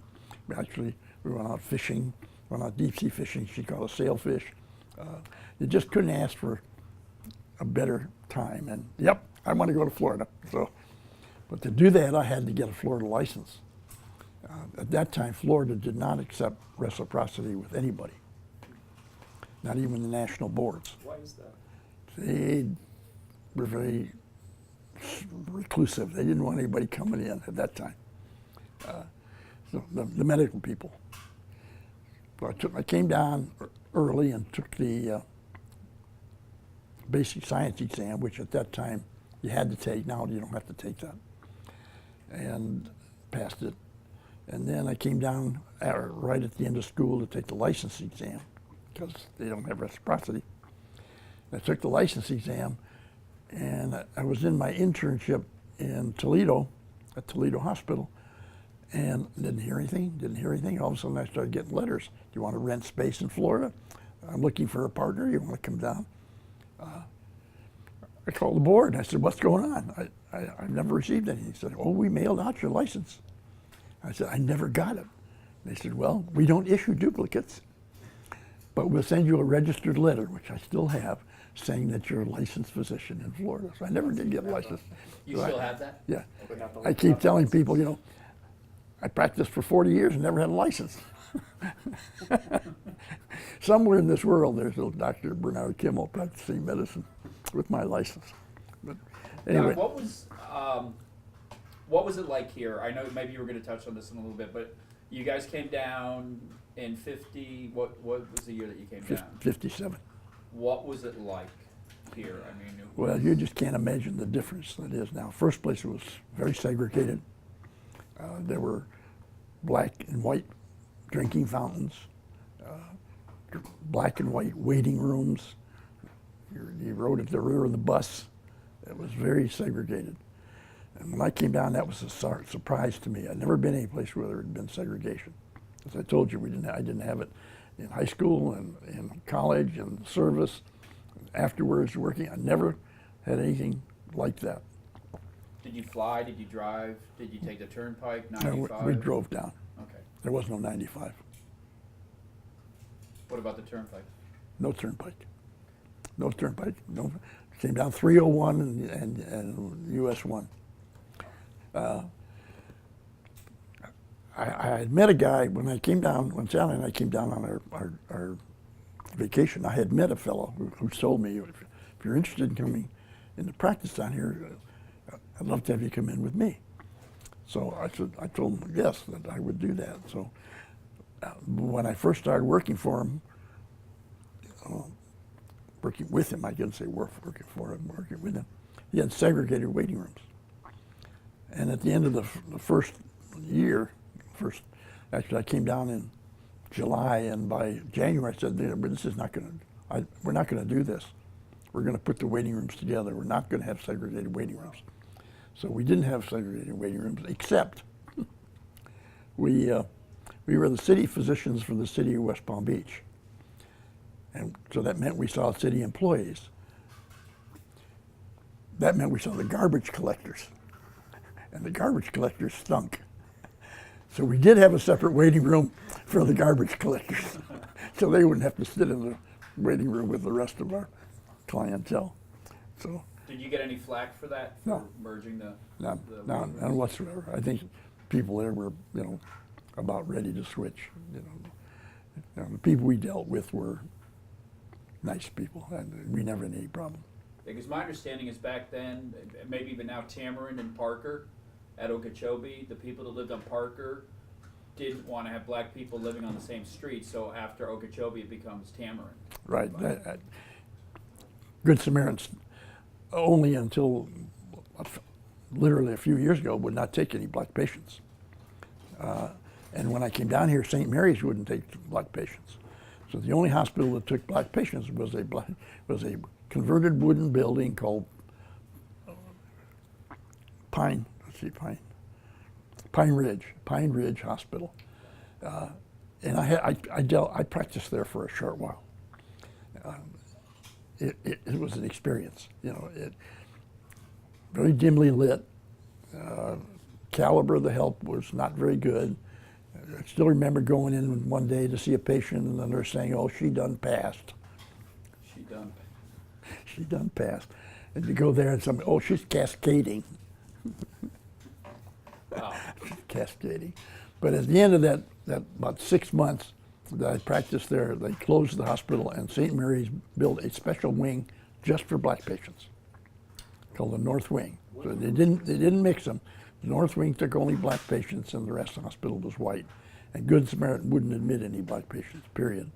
fishing, went out deep sea fishing. She caught a sailfish. You just couldn't ask for a better time. And yep, I want to go to Florida. So, but to do that, I had to get a Florida license. At that time, Florida did not accept reciprocity with anybody, not even the national boards. Why is that? They were very reclusive. They didn't want anybody coming in at that time. So the medical people. So I came down early and took the basic science exam, which at that time you had to take. Now you don't have to take that. And passed it. And then I came down right at the end of school to take the license exam because they don't have reciprocity. I took the license exam, and I was in my internship in Toledo, at Toledo Hospital, and didn't hear anything. All of a sudden I started getting letters. Do you want to rent space in Florida? I'm looking for a partner. You want to come down? I called the board and I said, what's going on? I've never received anything. He said, oh, we mailed out your license. I said, I never got it. They said, well, we don't issue duplicates, but we'll send you a registered letter, which I still have, saying that you're a licensed physician in Florida. So I never did get licensed. You So still have that? Yeah. But not the- I keep not the telling license. people, you know, I practiced for 40 years and never had a license. Somewhere in this world, there's a Dr. Bernard Kimmel practicing medicine with my license. But anyway, Now, what was it like here? I know maybe you were going to touch on this in a little bit, but you guys came down in 50. What was the year that you came down? 57. What was it like here? I mean, it Well, was- you just can't imagine the difference that is now. First place, it was very segregated. There were black and white drinking fountains, black and white waiting rooms. You rode at the rear of the bus. It was very segregated. And when I came down, that was a surprise to me. I'd never been any place where there had been segregation. As I told you, I didn't have it in high school and in college and service. Afterwards, working, I never had anything like that. Did you fly? Did you drive? Did you take the turnpike? No, 95? we drove down. Okay. There was no 95, What about the turnpike? no turnpike. No turnpike, no, came down 301 and US 1. I had met a guy when Sally and I came down on our vacation. I had met a fellow who told me, if you're interested in coming into practice down here, I'd love to have you come in with me. So I told him yes, that I would do that. So when I first started working for him, working with him, I didn't say working for him, working with him, he had segregated waiting rooms. And at the end of the first year, actually I came down in July, and by January I said, this is not going to, we're not going to do this. We're going to put the waiting rooms together. We're not going to have segregated waiting rooms. So we didn't have segregated waiting rooms, except we were the city physicians for the city of West Palm Beach. And so that meant we saw city employees. That meant we saw the garbage collectors. And the garbage collectors stunk. So we did have a separate waiting room for the garbage collectors. So they wouldn't have to sit in the waiting room with the rest of our clientele. So. Did you get any flack for that, for No. merging the None, waiting none, rooms? none whatsoever. I think people there were, about ready to switch. The people we dealt with were nice people, and we never had any problem. Because my understanding is back then, maybe even now, Tamarind and Parker at Okeechobee, the people that lived on Parker didn't want to have black people living on the same street, so after Okeechobee it becomes Tamarind. Right. Good Samaritans, only until literally a few years ago, would not take any black patients. And when I came down here, St. Mary's wouldn't take black patients. So the only hospital that took black patients was a converted wooden building called Pine Ridge Hospital. And I practiced there for a short while. It was an experience, very dimly lit. Caliber of the help was not very good. I still remember going in one day to see a patient and the nurse saying, "Oh, she done passed." She done passed. And you go there and somebody, "Oh, she's cascading." Wow. Cascading. But at the end of that about 6 months that I practiced there, they closed the hospital, and St. Mary's built a special wing just for black patients called the North Wing. So they didn't mix them. The North Wing took only black patients, and the rest of the hospital was white. And Good Samaritan wouldn't admit any black patients, period.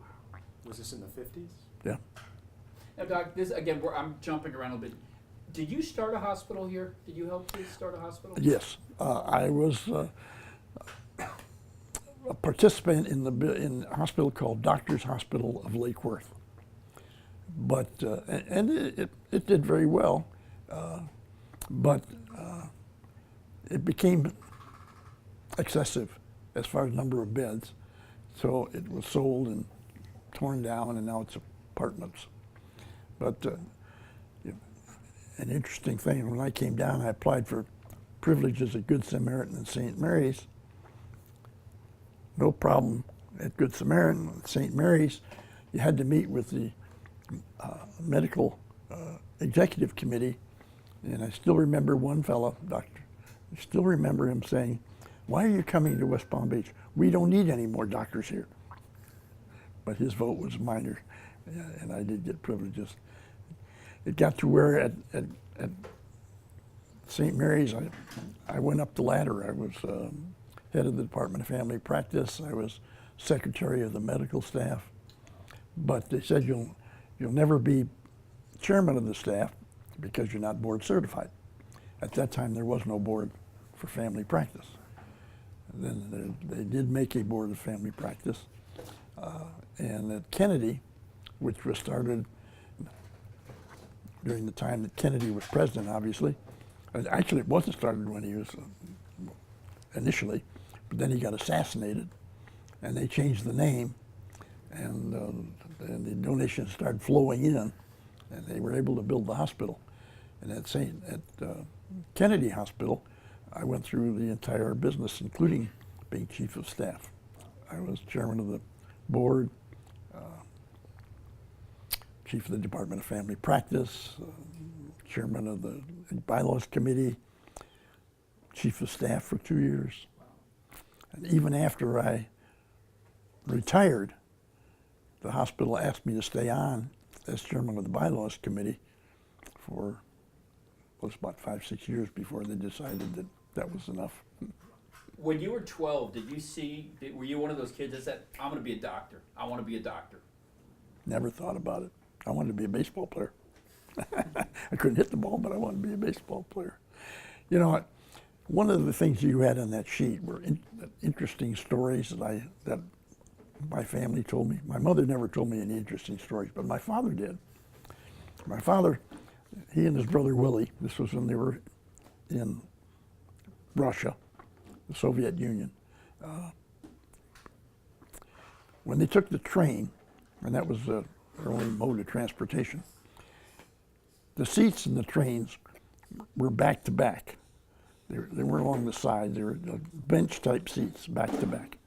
Was this in the 50s? Yeah. Now, Doc, I'm jumping around a little bit. Did you start a hospital here? Did you help to start a hospital? Yes. I was a participant in a hospital called Doctors Hospital of Lake Worth. But, and it did very well. But it became excessive as far as number of beds. So it was sold and torn down, and now it's apartments. But an interesting thing, when I came down, I applied for privileges at Good Samaritan and St. Mary's. No problem at Good Samaritan. At St. Mary's, you had to meet with the medical executive committee, and I still remember one fellow, doctor, I still remember him saying, "Why are you coming to West Palm Beach? We don't need any more doctors here." But his vote was minor, and I did get privileges. It got to where at St. Mary's, I went up the ladder. I was head of the Department of Family Practice. I was secretary of the medical staff. But they said you'll never be chairman of the staff because you're not board certified. At that time, there was no board for family practice. And then they did make a board of family practice. And at Kennedy, which was started during the time that Kennedy was president, obviously. Actually, it wasn't started when he was initially, but then he got assassinated, and they changed the name, and the donations started flowing in, and they were able to build the hospital. And at Kennedy Hospital, I went through the entire business, including being chief of staff. I was chairman of the board, chief of the Department of Family Practice, chairman of the bylaws committee, chief of staff for 2 years. And even after I retired, the hospital asked me to stay on as chairman of the bylaws committee for, well, it's about 5, 6 years before they decided that that was enough. When you were 12, were you one of those kids that said, I'm going to be a doctor? I want to be a doctor. Never thought about it. I wanted to be a baseball player. I couldn't hit the ball, but I wanted to be a baseball player. You know, one of the things you had on that sheet were interesting stories that my family told me. My mother never told me any interesting stories, but my father did. My father, he and his brother Willie, this was when they were in Russia, the Soviet Union. When they took the train, and that was their only mode of transportation, the seats in the trains were back to back. They weren't along the side. They were bench type seats, back to back.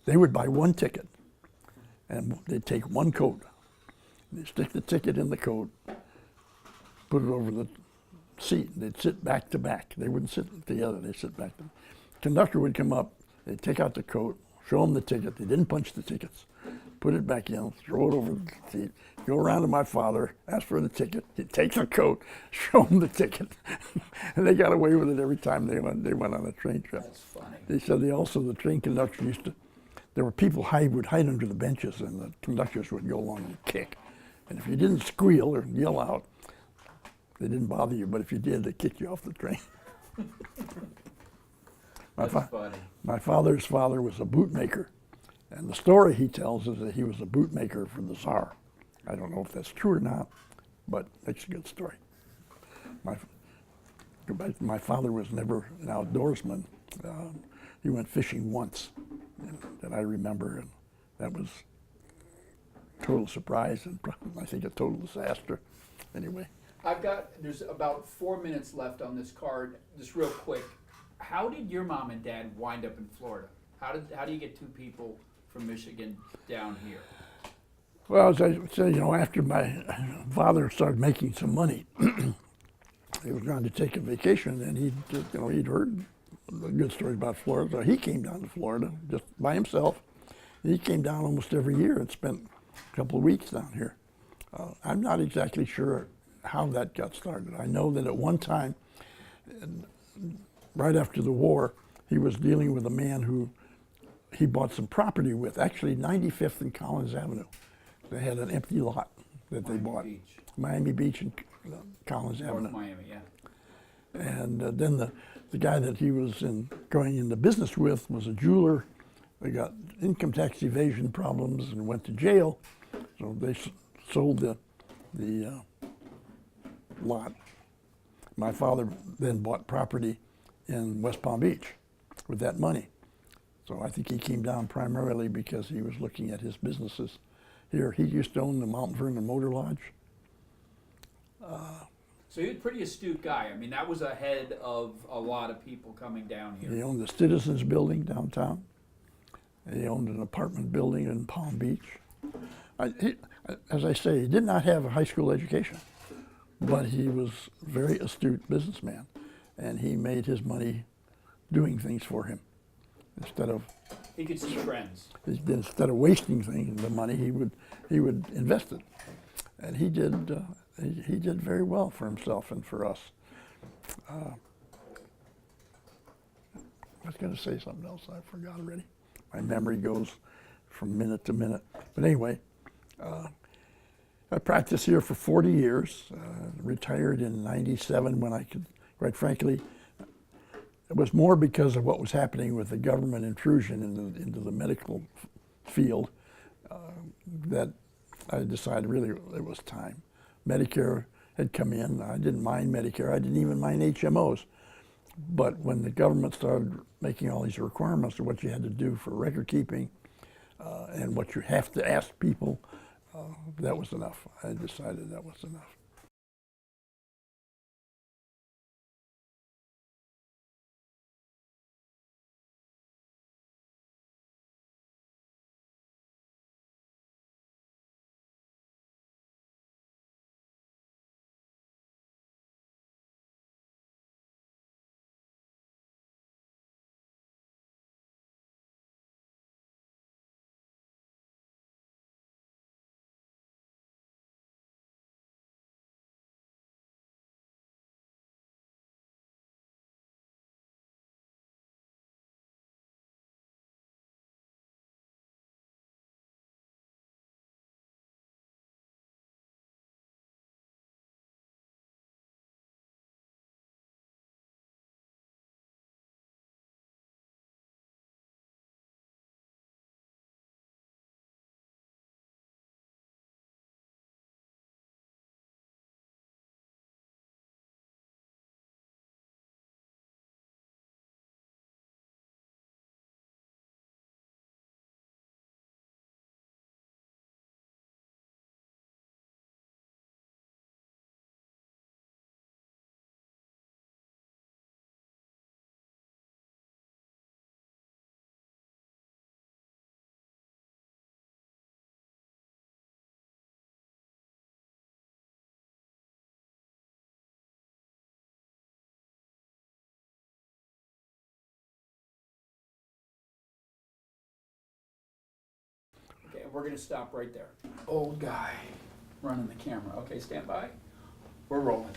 They would buy one ticket, and they'd take one coat. They'd stick the ticket in the coat, put it over the seat, and they'd sit back to back. They wouldn't sit together, they'd sit back to back. Conductor would come up, they'd take out the coat, show them the ticket. They didn't punch the tickets. Put it back in, throw it over the seat, go around to my father, ask for the ticket. He'd take the coat, show him the ticket. And they got away with it every time they went on a train trip. That's funny. They said the train conductor there were people would hide under the benches, and the conductors would go along and kick. And if you didn't squeal or yell out, they didn't bother you, but if you did, they kicked you off the train. That's funny. My father's father was a bootmaker, and the story he tells is that he was a bootmaker for the Tsar. I don't know if that's true or not, but it's a good story. My father was never an outdoorsman. He went fishing once, that I remember, and that was a total surprise and I think a total disaster. Anyway. There's about 4 minutes left on this card, just real quick. How did your mom and dad wind up in Florida? How do you get two people from Michigan down here? Well, as I said, after my father started making some money, he was trying to take a vacation, and he'd heard good stories about Florida. So he came down to Florida just by himself. He came down almost every year and spent a couple of weeks down here. I'm not exactly sure how that got started. I know that at one time, right after the war, he was dealing with a man who he bought some property with, actually 95th and Collins Avenue. They had an empty lot that they bought. Beach. Miami Beach and Collins North Avenue. Miami, yeah. And then the guy that he was going into business with was a jeweler. They got income tax evasion problems and went to jail. So they sold the lot. My father then bought property in West Palm Beach with that money. So I think he came down primarily because he was looking at his businesses here. He used to own the Mount Vernon Motor Lodge. So he was a pretty astute guy. I mean, that was ahead of a lot of people coming down here. He owned the Citizens Building downtown. He owned an apartment building in Palm Beach. As I say, he did not have a high school education, but he was a very astute businessman, and he made his money doing things for him. He could see trends. Instead of wasting the money, he would invest it, and he did. He did very well for himself and for us. I was going to say something else. I forgot already. My memory goes from minute to minute. But anyway, I practiced here for 40 years. Retired in '97 when I could, quite frankly, it was more because of what was happening with the government intrusion into the medical field that I decided really it was time. Medicare had come in. I didn't mind Medicare. I didn't even mind HMOs. But when the government started making all these requirements of what you had to do for record keeping and what you have to ask people, that was enough. I decided that was enough. we're gonna stop right there. Old guy running the camera. Okay, stand by. We're rolling.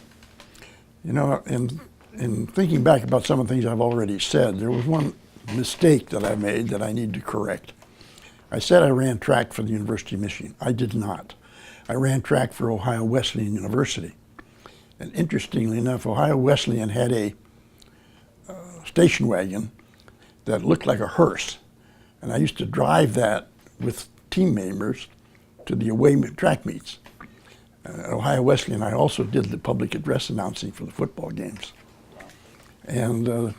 You know, in thinking back about some of the things I've already said, there was one mistake that I made that I need to correct. I said I ran track for the University of Michigan. I did not. I ran track for Ohio Wesleyan University. And interestingly enough, Ohio Wesleyan had a station wagon that looked like a hearse. And I used to drive that with team members to the away track meets. At Ohio Wesleyan, I also did the public address announcing for the football games. And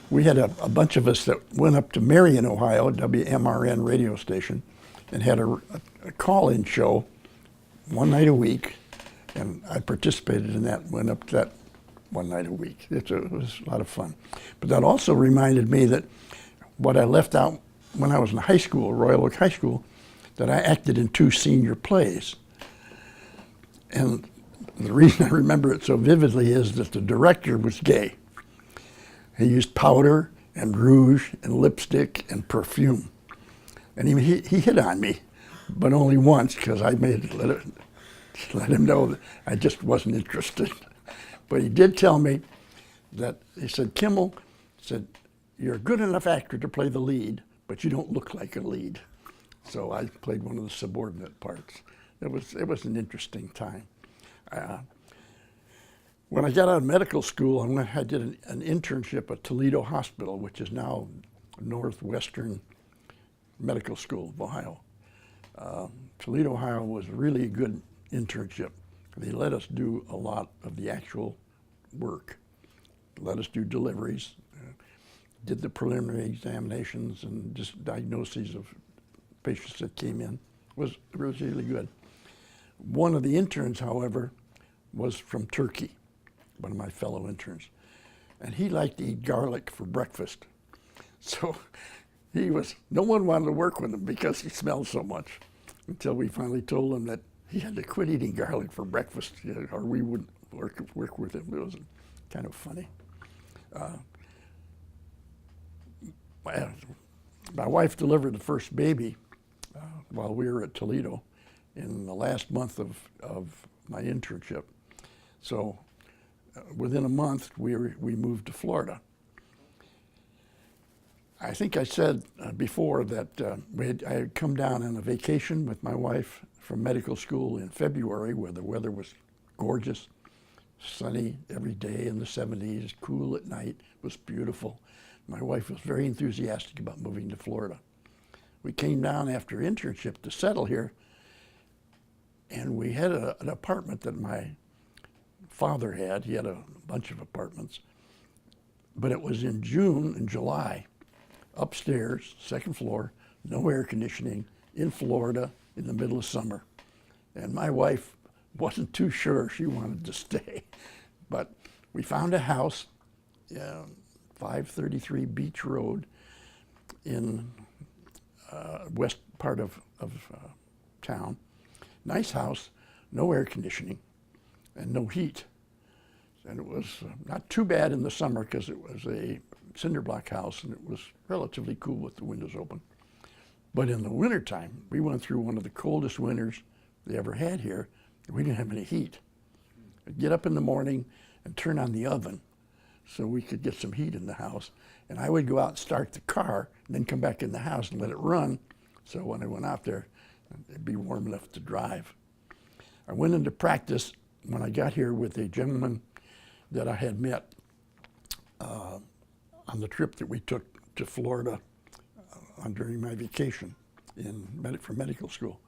we had a bunch of us that went up to Marion, Ohio, WMRN radio station, and had a call-in show one night a week. And I participated in that, went up to that one night a week. It was a lot of fun. But that also reminded me that what I left out when I was in high school, Royal Oak High School, that I acted in 2 senior plays. And the reason I remember it so vividly is that the director was gay. He used powder and rouge and lipstick and perfume. And he hit on me, but only once, because I let him know that I just wasn't interested. But he did tell me that, he said, Kimmel, said, you're a good enough actor to play the lead, but you don't look like a lead. So I played one of the subordinate parts. It was an interesting time. When I got out of medical school, I did an internship at Toledo Hospital, which is now Northwestern Medical School of Ohio. Toledo, Ohio was really a good internship. They let us do a lot of the actual work. Let us do deliveries, did the preliminary examinations and just diagnoses of patients that came in. It was really good. One of the interns, however, was from Turkey, one of my fellow interns. And he liked to eat garlic for breakfast. So no one wanted to work with him because he smelled so much, until we finally told him that he had to quit eating garlic for breakfast, or we wouldn't work with him. It was kind of funny. My wife delivered the first baby while we were at Toledo in the last month of my internship. So within a month, we moved to Florida. I think I said before that I had come down on a vacation with my wife from medical school in February, where the weather was gorgeous, sunny every day in the 70s, cool at night. It was beautiful. My wife was very enthusiastic about moving to Florida. We came down after internship to settle here, and we had an apartment that my father had. He had a bunch of apartments, but it was in June and July, upstairs, second floor, no air conditioning, in Florida in the middle of summer. And my wife wasn't too sure she wanted to stay, but we found a house, 533 Beach Road in west part of town. Nice house, no air conditioning, and no heat. And it was not too bad in the summer because it was a cinder block house and it was relatively cool with the windows open. But in the wintertime, we went through one of the coldest winters they ever had here, and we didn't have any heat. I'd get up in the morning and turn on the oven so we could get some heat in the house. And I would go out and start the car and then come back in the house and let it run. So when I went out there, it'd be warm enough to drive. I went into practice when I got here with a gentleman that I had met on the trip that we took to Florida during my vacation for medical school.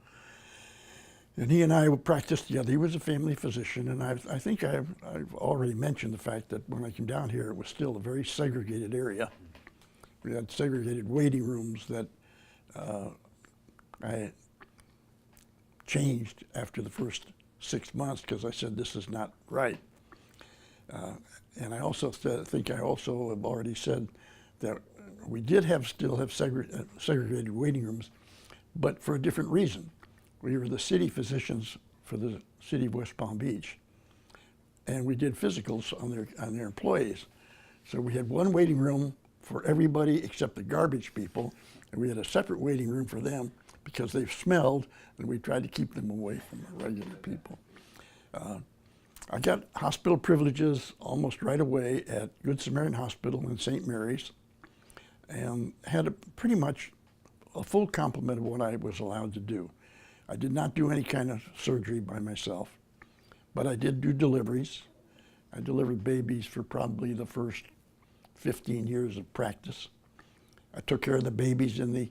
And he and I would practice together. He was a family physician, and I think I've already mentioned the fact that when I came down here, it was still a very segregated area. We had segregated waiting rooms that I changed after the first 6 months because I said, this is not right. And I also think I also have already said that we did still have segregated waiting rooms, but for a different reason. We were the city physicians for the city of West Palm Beach, and we did physicals on their employees. So we had one waiting room for everybody except the garbage people, and we had a separate waiting room for them. because they've smelled, and we tried to keep them away from regular people. I got hospital privileges almost right away at Good Samaritan Hospital in St. Mary's, and had pretty much a full complement of what I was allowed to do. I did not do any kind of surgery by myself, but I did do deliveries. I delivered babies for probably the first 15 years of practice. I took care of the babies in the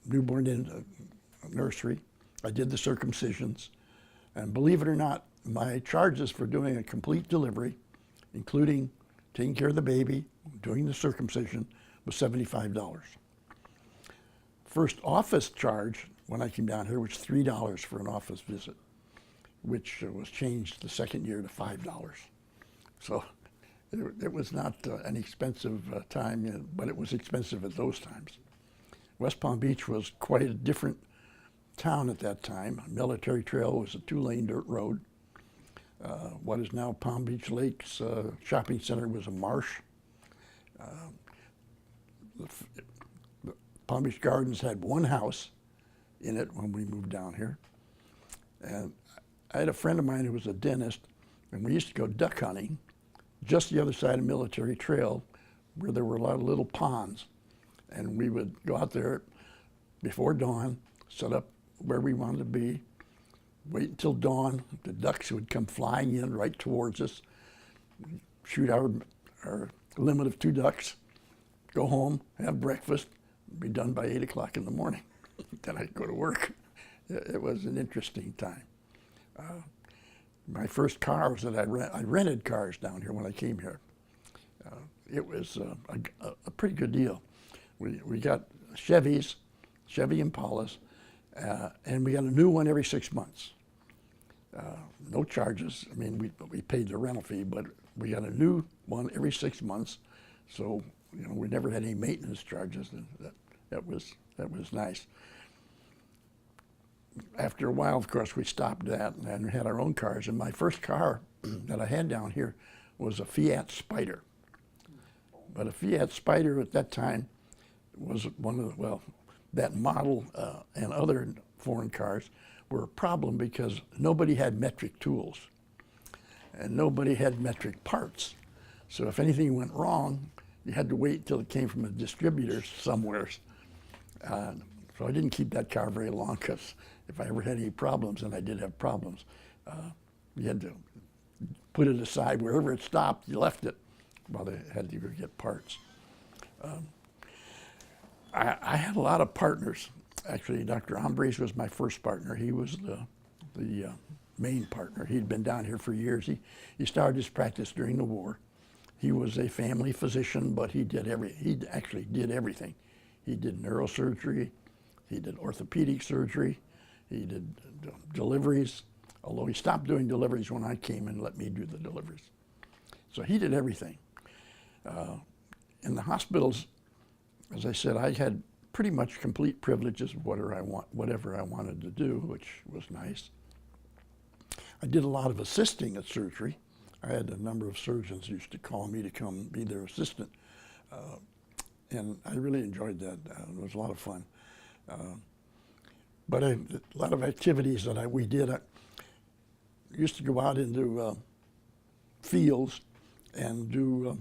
newborn nursery. I did the circumcisions. And believe it or not, my charges for doing a complete delivery, including taking care of the baby, doing the circumcision, was $75. First office charge when I came down here was $3 for an office visit, which was changed the second year to $5. So it was not an expensive time, but it was expensive at those times. West Palm Beach was quite a different town at that time. Military Trail was a 2-lane dirt road. What is now Palm Beach Lakes shopping center was a marsh. The Palm Beach Gardens had one house in it when we moved down here. And I had a friend of mine who was a dentist, and we used to go duck hunting just the other side of Military Trail, where there were a lot of little ponds. And we would go out there before dawn, set up where we wanted to be, wait until dawn. The ducks would come flying in right towards us, shoot our limit of 2 ducks, go home, have breakfast, be done by 8 o'clock in the morning. Then I'd go to work. It was an interesting time. My first car was that I rented cars down here when I came here. It was a pretty good deal. We got Chevys, Chevy Impalas, and we got a new one every 6 months. No charges. I mean, we paid the rental fee, but we got a new one every 6 months. So, you know, we never had any maintenance charges, and that was nice. After a while, of course, we stopped that and had our own cars. And my first car that I had down here was a Fiat Spider. But a Fiat Spider at that time was one of the, well, that model and other foreign cars were a problem because nobody had metric tools and nobody had metric parts. So if anything went wrong, you had to wait until it came from a distributor somewhere. So I didn't keep that car very long because if I ever had any problems, and I did have problems, you had to put it aside. Wherever it stopped, you left it while they had to go get parts. I had a lot of partners. Actually, Dr. Ambres was my first partner. He was the main partner. He'd been down here for years. He started his practice during the war. He was a family physician, but he actually did everything. He did neurosurgery, he did orthopedic surgery, he did deliveries, although he stopped doing deliveries when I came and let me do the deliveries. So he did everything. In the hospitals, as I said, I had pretty much complete privileges of whatever I wanted to do, which was nice. I did a lot of assisting at surgery. I had a number of surgeons who used to call me to come be their assistant. And I really enjoyed that. It was a lot of fun. But a lot of activities that we did. I used to go out into fields and do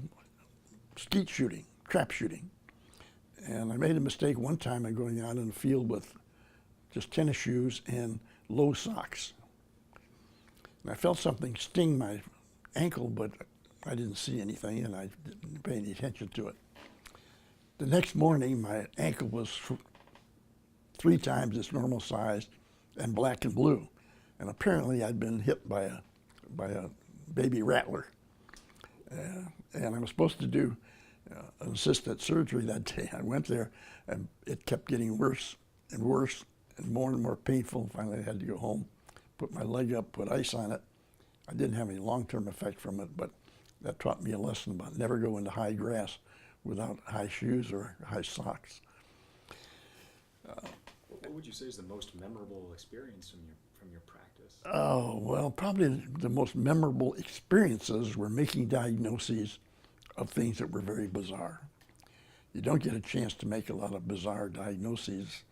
skeet shooting, trap shooting. And I made a mistake one time of going out in the field with just tennis shoes and low socks. And I felt something sting my ankle, but I didn't see anything and I didn't pay any attention to it. The next morning, my ankle was 3 times its normal size and black and blue. And apparently I'd been hit by a baby rattler. And I was supposed to do an assistant surgery that day. I went there and it kept getting worse and worse and more painful. Finally I had to go home, put my leg up, put ice on it. I didn't have any long-term effect from it, but that taught me a lesson about never go into high grass without high shoes or high socks. What would you say is the most memorable experience from your practice? Oh, well, probably the most memorable experiences were making diagnoses of things that were very bizarre. You don't get a chance to make a lot of bizarre diagnoses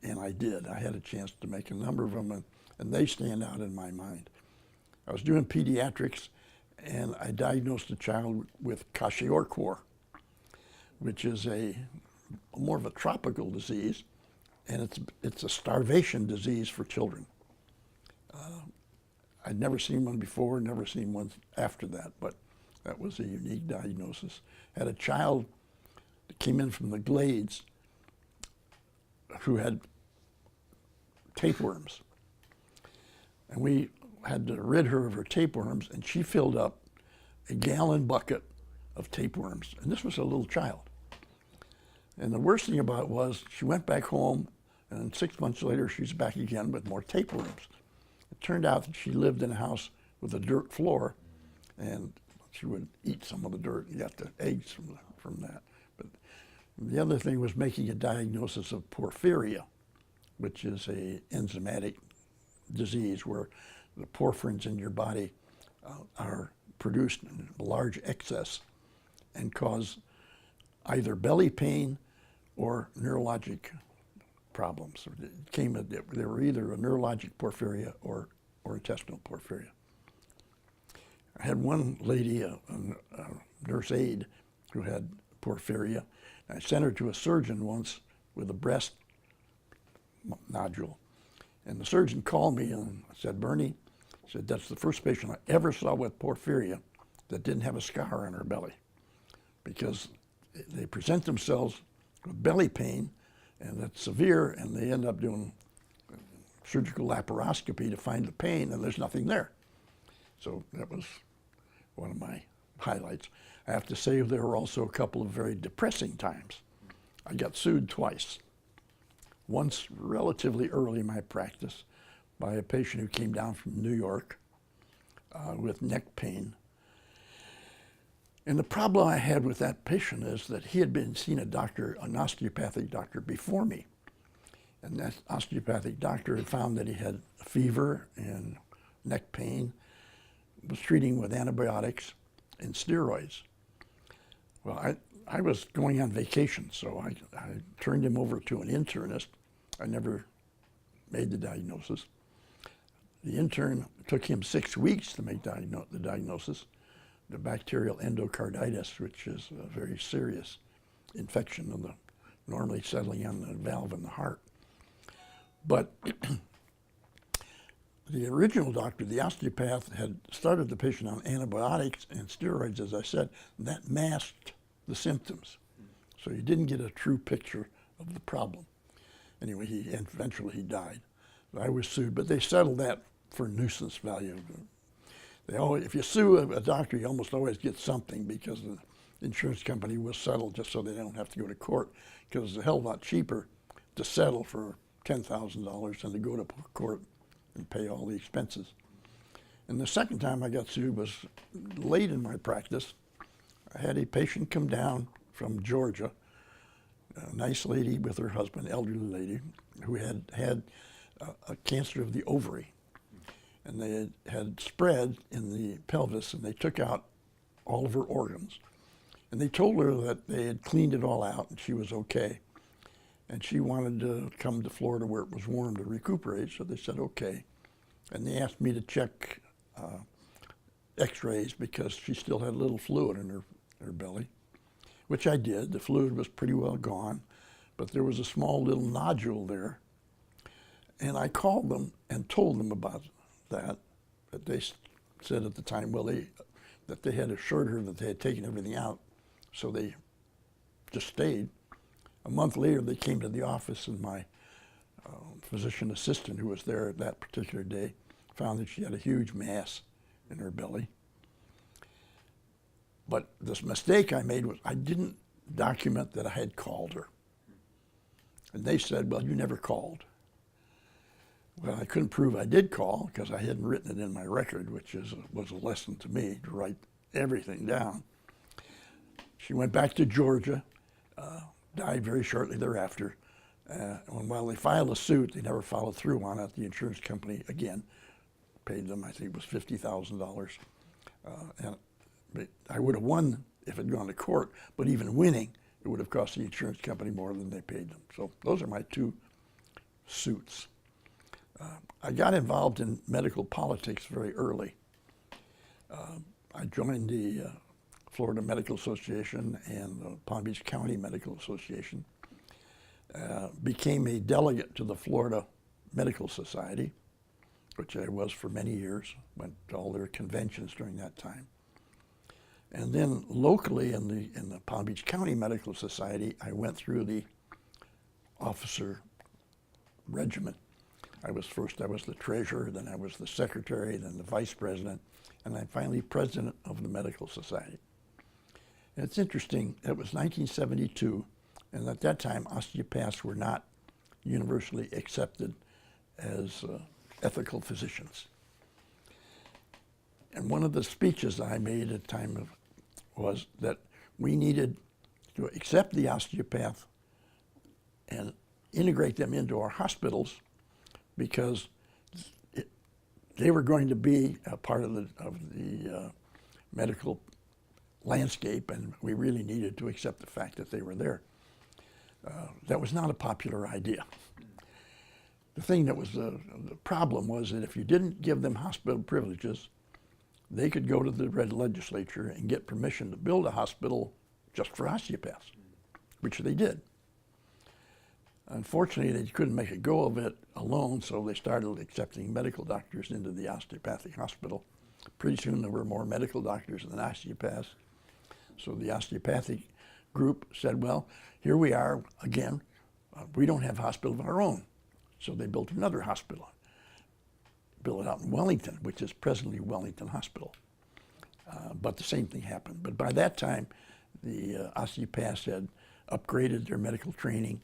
And I did. I had a chance to make a number of them, and they stand out in my mind. I was doing pediatrics, and I diagnosed a child with kwashiorkor, which is more of a tropical disease, and it's a starvation disease for children. I'd never seen one before, never seen one after that, but that was a unique diagnosis. Had a child that came in from the Glades who had tapeworms. And we had to rid her of her tapeworms, and she filled up a gallon bucket of tapeworms. And this was a little child. And the worst thing about it was she went back home, and 6 months later she's back again with more tapeworms. It turned out that she lived in a house with a dirt floor, and she would eat some of the dirt and got the eggs from that. But the other thing was making a diagnosis of porphyria, which is a enzymatic disease where the porphyrins in your body are produced in large excess and cause either belly pain or neurologic problems. They were either a neurologic porphyria or intestinal porphyria. I had one lady, a nurse aide, who had porphyria. I sent her to a surgeon once with a breast nodule. And the surgeon called me and said, Bernie, said, that's the first patient I ever saw with porphyria that didn't have a scar on her belly, because they present themselves with belly pain, and that's severe, and they end up doing surgical laparoscopy to find the pain, and there's nothing there. So that was one of my highlights. I have to say there were also a couple of very depressing times. I got sued twice. Once relatively early in my practice by a patient who came down from New York with neck pain. And the problem I had with that patient is that he had been seen a doctor, an osteopathic doctor, before me. And that osteopathic doctor had found that he had fever and neck pain, was treating with antibiotics and steroids. Well, I was going on vacation, so I turned him over to an internist. I never made the diagnosis. The intern took him 6 weeks to make the diagnosis, the bacterial endocarditis, which is a very serious infection of normally settling on the valve in the heart. But the original doctor, the osteopath, had started the patient on antibiotics and steroids, as I said, and that masked the symptoms. So you didn't get a true picture of the problem. Anyway, eventually he died. I was sued, but they settled that for nuisance value. If you sue a doctor, you almost always get something, because the insurance company will settle just so they don't have to go to court, because it's a hell of a lot cheaper to settle for $10,000 than to go to court and pay all the expenses. And the second time I got sued was late in my practice. I had a patient come down from Georgia, a nice lady with her husband, elderly lady, who had a cancer of the ovary. And they had spread in the pelvis, and they took out all of her organs. And they told her that they had cleaned it all out and she was okay. And she wanted to come to Florida where it was warm to recuperate, so they said okay. And they asked me to check x-rays because she still had a little fluid in her belly, which I did. The fluid was pretty well gone, but there was a small little nodule there. And I called them and told them about that they said at the time, well, that they had assured her that they had taken everything out, so they just stayed. A month later, they came to the office, and my physician assistant, who was there that particular day, found that she had a huge mass in her belly. But this mistake I made was I didn't document that I had called her. And they said, well, you never called. Well, I couldn't prove I did call because I hadn't written it in my record, which was a lesson to me, to write everything down. She went back to Georgia, died very shortly thereafter. And while they filed a suit, they never followed through on it. The insurance company, again, paid them, I think it was $50,000. And I would have won if it had gone to court, but even winning, it would have cost the insurance company more than they paid them. So those are my two suits. I got involved in medical politics very early. I joined the Florida Medical Association and the Palm Beach County Medical Association, became a delegate to the Florida Medical Society, which I was for many years, went to all their conventions during that time. And then locally in the Palm Beach County Medical Society, I went through the officer regiment. I was the treasurer, then I was the secretary, then the vice president, and I'm finally president of the medical society. And it's interesting, it was 1972, and at that time osteopaths were not universally accepted as ethical physicians. And one of the speeches I made at the time was that we needed to accept the osteopath and integrate them into our hospitals because they were going to be a part of the medical landscape, and we really needed to accept the fact that they were there. That was not a popular idea. The thing that was the problem was that if you didn't give them hospital privileges, they could go to the red legislature and get permission to build a hospital just for osteopaths, which they did. Unfortunately, they couldn't make a go of it alone, so they started accepting medical doctors into the osteopathic hospital. Pretty soon there were more medical doctors than osteopaths. So the osteopathic group said, well, here we are again, we don't have a hospital of our own. So they built another hospital, built it out in Wellington, which is presently Wellington Hospital. But the same thing happened. But by that time, the osteopaths had upgraded their medical training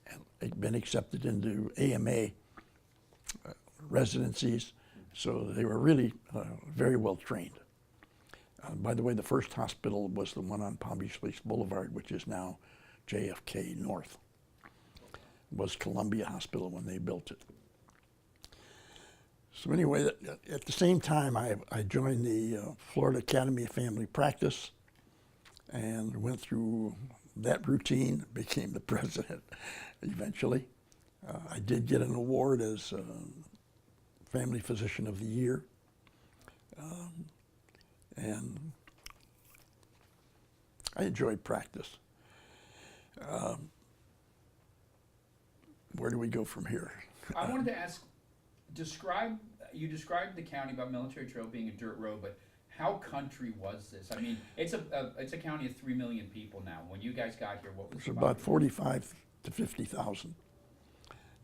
and had been accepted into AMA residencies. So they were really very well trained. By the way, the first hospital was the one on Palm Beach Lakes Boulevard, which is now JFK North. It was Columbia Hospital when they built it. So anyway, at the same time, I joined the Florida Academy of Family Practice and went through that routine, became the president eventually. I did get an award as Family Physician of the Year. And I enjoyed practice. Where do we go from here? I wanted to ask, you described the county by Military Trail being a dirt road, but how country was this? I mean, it's a county of 3 million people now. When you guys got here, what was It's the about population? 45 to 50,000.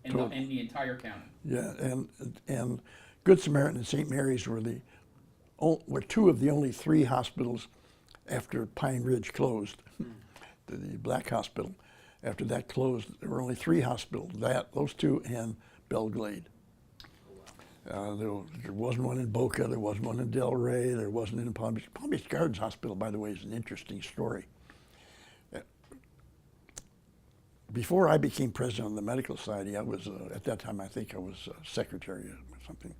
In the entire county? Yeah, and Good Samaritan and St. Mary's were two of the only 3 hospitals after Pine Ridge closed, the Black Hospital. After that closed, there were only 3 hospitals, those 2 and Belglade. There wasn't one in Boca, there wasn't one in Delray, there wasn't in Palm Beach. Palm Beach Gardens Hospital, by the way, is an interesting story. Before I became president of the Medical Society, I was, at that time, I think I was secretary or something.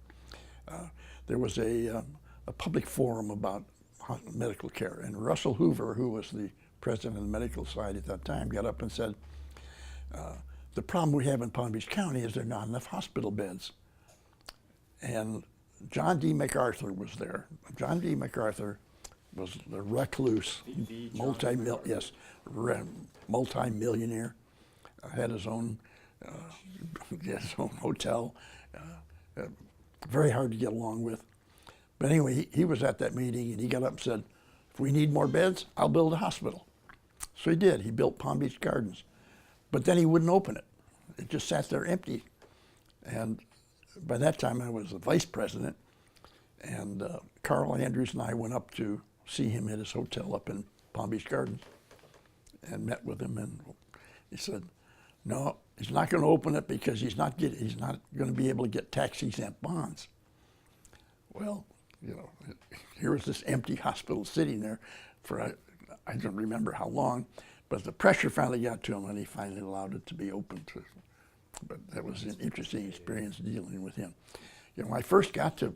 There was a public forum about medical care, and Russell Hoover, who was the president of the Medical Society at that time, got up and said, the problem we have in Palm Beach County is there are not enough hospital beds. And John D. MacArthur was there. John D. MacArthur was the recluse, multi-millionaire, had his own hotel, very hard to get along with. But anyway, he was at that meeting and he got up and said, if we need more beds, I'll build a hospital. So he did. He built Palm Beach Gardens. But then he wouldn't open it. It just sat there empty. And by that time, I was the vice president. And Carl Andrews and I went up to see him at his hotel up in Palm Beach Gardens and met with him. And he said, no, he's not going to open it because he's not going to be able to get tax-exempt bonds. Well, here was this empty hospital sitting there for I don't remember how long, but the pressure finally got to him and he finally allowed it to be opened. But that was an interesting experience dealing with him. When I first got to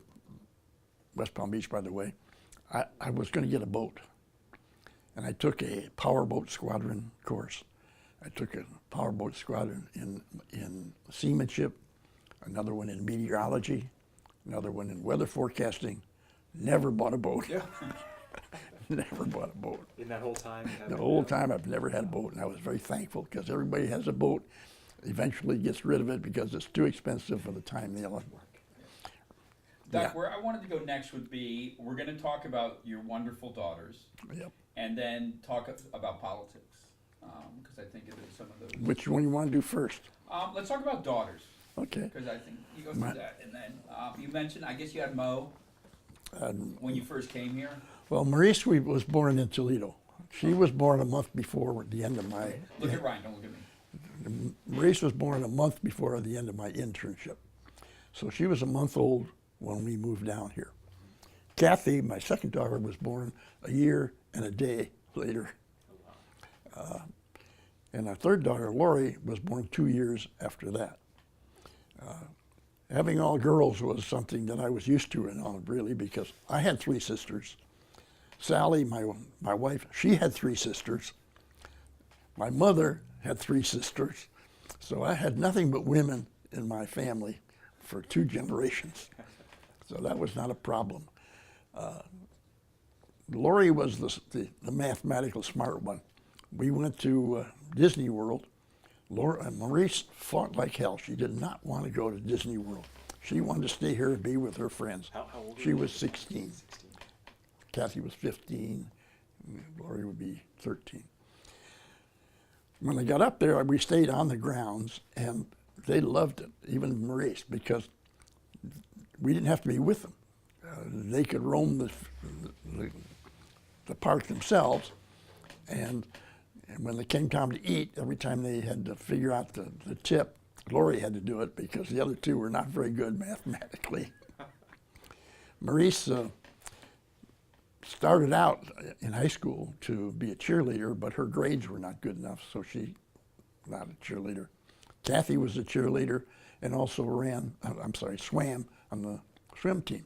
West Palm Beach, by the way, I was going to get a boat. And I took a powerboat squadron course. I took a powerboat squadron in seamanship, another one in meteorology, another one in weather forecasting. Never bought a boat. Yeah. Never bought a boat. In that whole time? You The haven't- whole time I've never had a boat, and I was very thankful because everybody has a boat, eventually gets rid of it because it's too expensive for the time they'll work. Doc, Yeah. where I wanted to go next would be, we're gonna talk about your wonderful daughters, Yep. and then talk about politics, because I think there's some of those. Which one you want to do first? Let's talk about daughters, Okay. because I think you go My- through that, and then, you mentioned, I guess you had Mo when you first came here. Well, Maurice was born in Toledo. She was born a month before the end of my. Look at Ryan, don't look at me. Maurice was born a month before the end of my internship. So she was a month old when we moved down here. Kathy, my second daughter, was born a year and a day later. And our third daughter, Lori, was born 2 years after that. Having all girls was something that I was used to and all, really, because I had 3 sisters. Sally, my wife, she had 3 sisters. My mother had 3 sisters. So I had nothing but women in my family for 2 generations. So that was not a problem. Lori was the mathematical smart one. We went to Disney World. Maurice fought like hell. She did not want to go to Disney World. She wanted to stay here and be with her friends. How old were She you? was 16. 16. Kathy was 15. Lori would be 13. When I got up there, we stayed on the grounds, and they loved it, even Maurice, because we didn't have to be with them. They could roam the park themselves, and when it came time to eat, every time they had to figure out the tip, Lori had to do it because the other 2 were not very good mathematically. Maurice started out in high swim to be a cheerleader, but her grades were not good enough, so she not a cheerleader. Kathy was a cheerleader and also swam on the swim team.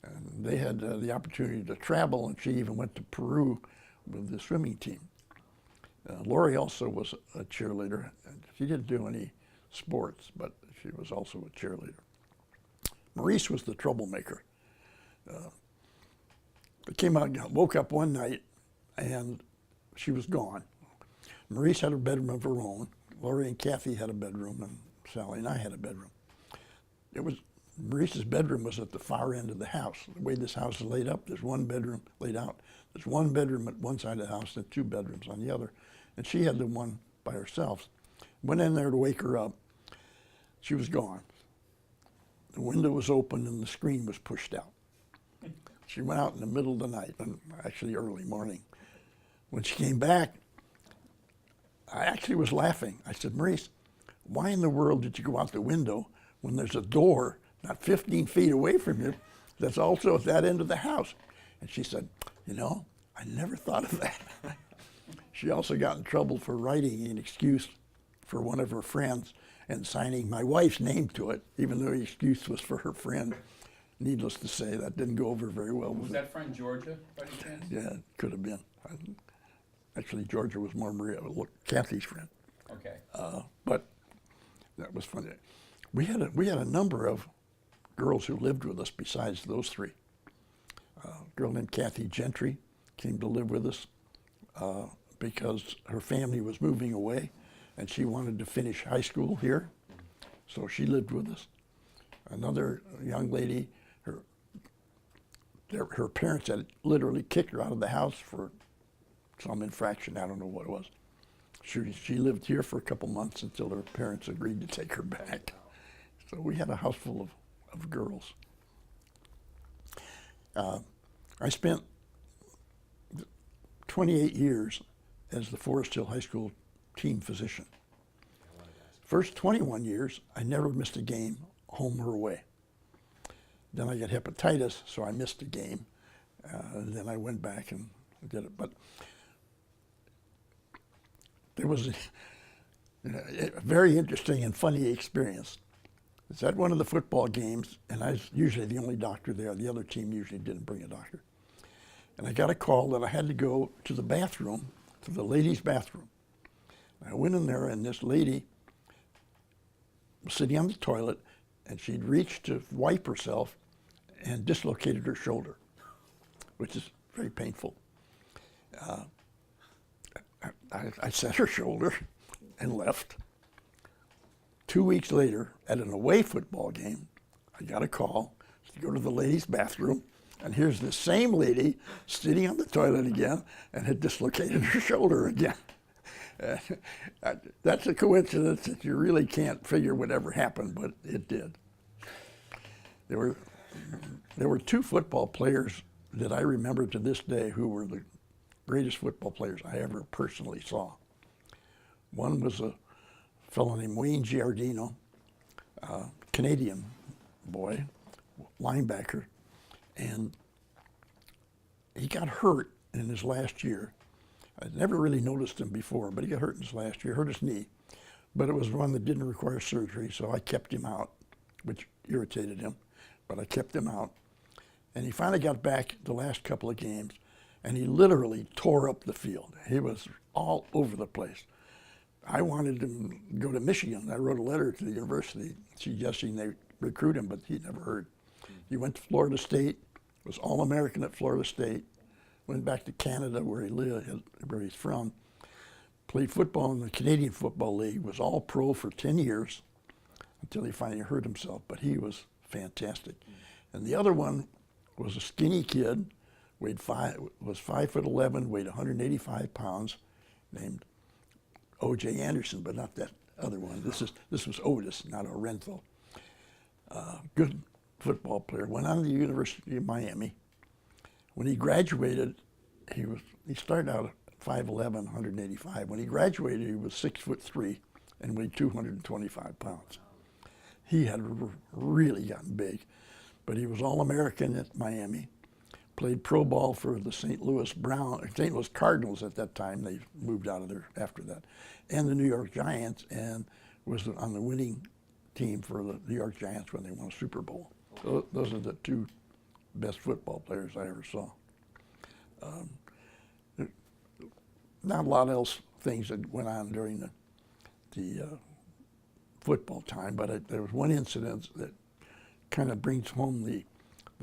And they had the opportunity to travel, and she even went to Peru with the swimming team. Lori also was a cheerleader. She didn't do any sports, but she was also a cheerleader. Maurice was the troublemaker. I woke up one night, and she was gone. Maurice had a bedroom of her own. Lori and Kathy had a bedroom, and Sally and I had a bedroom. Maurice's bedroom was at the far end of the house. The way this house is laid up, there's one bedroom laid out. There's one bedroom at one side of the house and 2 bedrooms on the other. And she had the one by herself. Went in there to wake her up. She was gone. The window was open and the screen was pushed out. She went out in the middle of the night, and actually early morning. When she came back, I actually was laughing. I said, Maurice, why in the world did you go out the window when there's a door not 15 feet away from you that's also at that end of the house? And she said, I never thought of that. She also got in trouble for writing an excuse for one of her friends and signing my wife's name to it, even though the excuse was for her friend. Needless to say, that didn't go over very well with Was her. that friend Georgia, by any chance? Yeah, it could have been. Actually, Georgia was more Kathy's friend. Okay. But that was funny. We had a number of girls who lived with us besides those 3. A girl named Kathy Gentry came to live with us because her family was moving away, and she wanted to finish high school here, so she lived with us. Another young lady, her parents had literally kicked her out of the house for some infraction. I don't know what it was. She lived here for a couple months until her parents agreed to take her back. So we had a house full of girls. I spent 28 years as the Forest Hill High School team physician. First 21 years, I never missed a game, home or away. Then I got hepatitis, so I missed a game. Then I went back and did it. But there was a very interesting and funny experience. It's at one of the football games, and I was usually the only doctor there. The other team usually didn't bring a doctor. And I got a call that I had to go to the bathroom, to the ladies' bathroom. I went in there, and this lady was sitting on the toilet, and she'd reached to wipe herself and dislocated her shoulder, which is very painful. I set her shoulder and left. 2 weeks later, at an away football game, I got a call to go to the ladies' bathroom, and here's the same lady sitting on the toilet again and had dislocated her shoulder again. That's a coincidence that you really can't figure whatever happened, but it did. There were two football players that I remember to this day who were the greatest football players I ever personally saw. One was a fellow named Wayne Giardino, Canadian boy, linebacker, and he got hurt in his last year. I'd never really noticed him before, but he got hurt in his last year, hurt his knee. But it was one that didn't require surgery, so I kept him out, which irritated him, but I kept him out. And he finally got back the last couple of games, and he literally tore up the field. He was all over the place. I wanted him to go to Michigan. I wrote a letter to the university suggesting they recruit him, but he never heard. He went to Florida State, was All-American at Florida State, went back to Canada where he lived, where he's from, played football in the Canadian Football League, was all-pro for 10 years until he finally hurt himself, but he was fantastic. And the other one was a skinny kid, was 5'11", weighed 185 pounds, named O.J. Anderson, but not that other one. This was Otis, not Orenthal. Good football player. Went on to the University of Miami. When he graduated, he started out at 5'11", 185. When he graduated, he was 6'3" and weighed 225 pounds. He had really gotten big, but he was All-American at Miami. Played pro ball for the St. Louis Cardinals at that time. They moved out of there after that, and the New York Giants, and was on the winning team for the New York Giants when they won a Super Bowl. So those are the two best football players I ever saw. Not a lot else things that went on during the football time, but there was one incident that kind of brings home the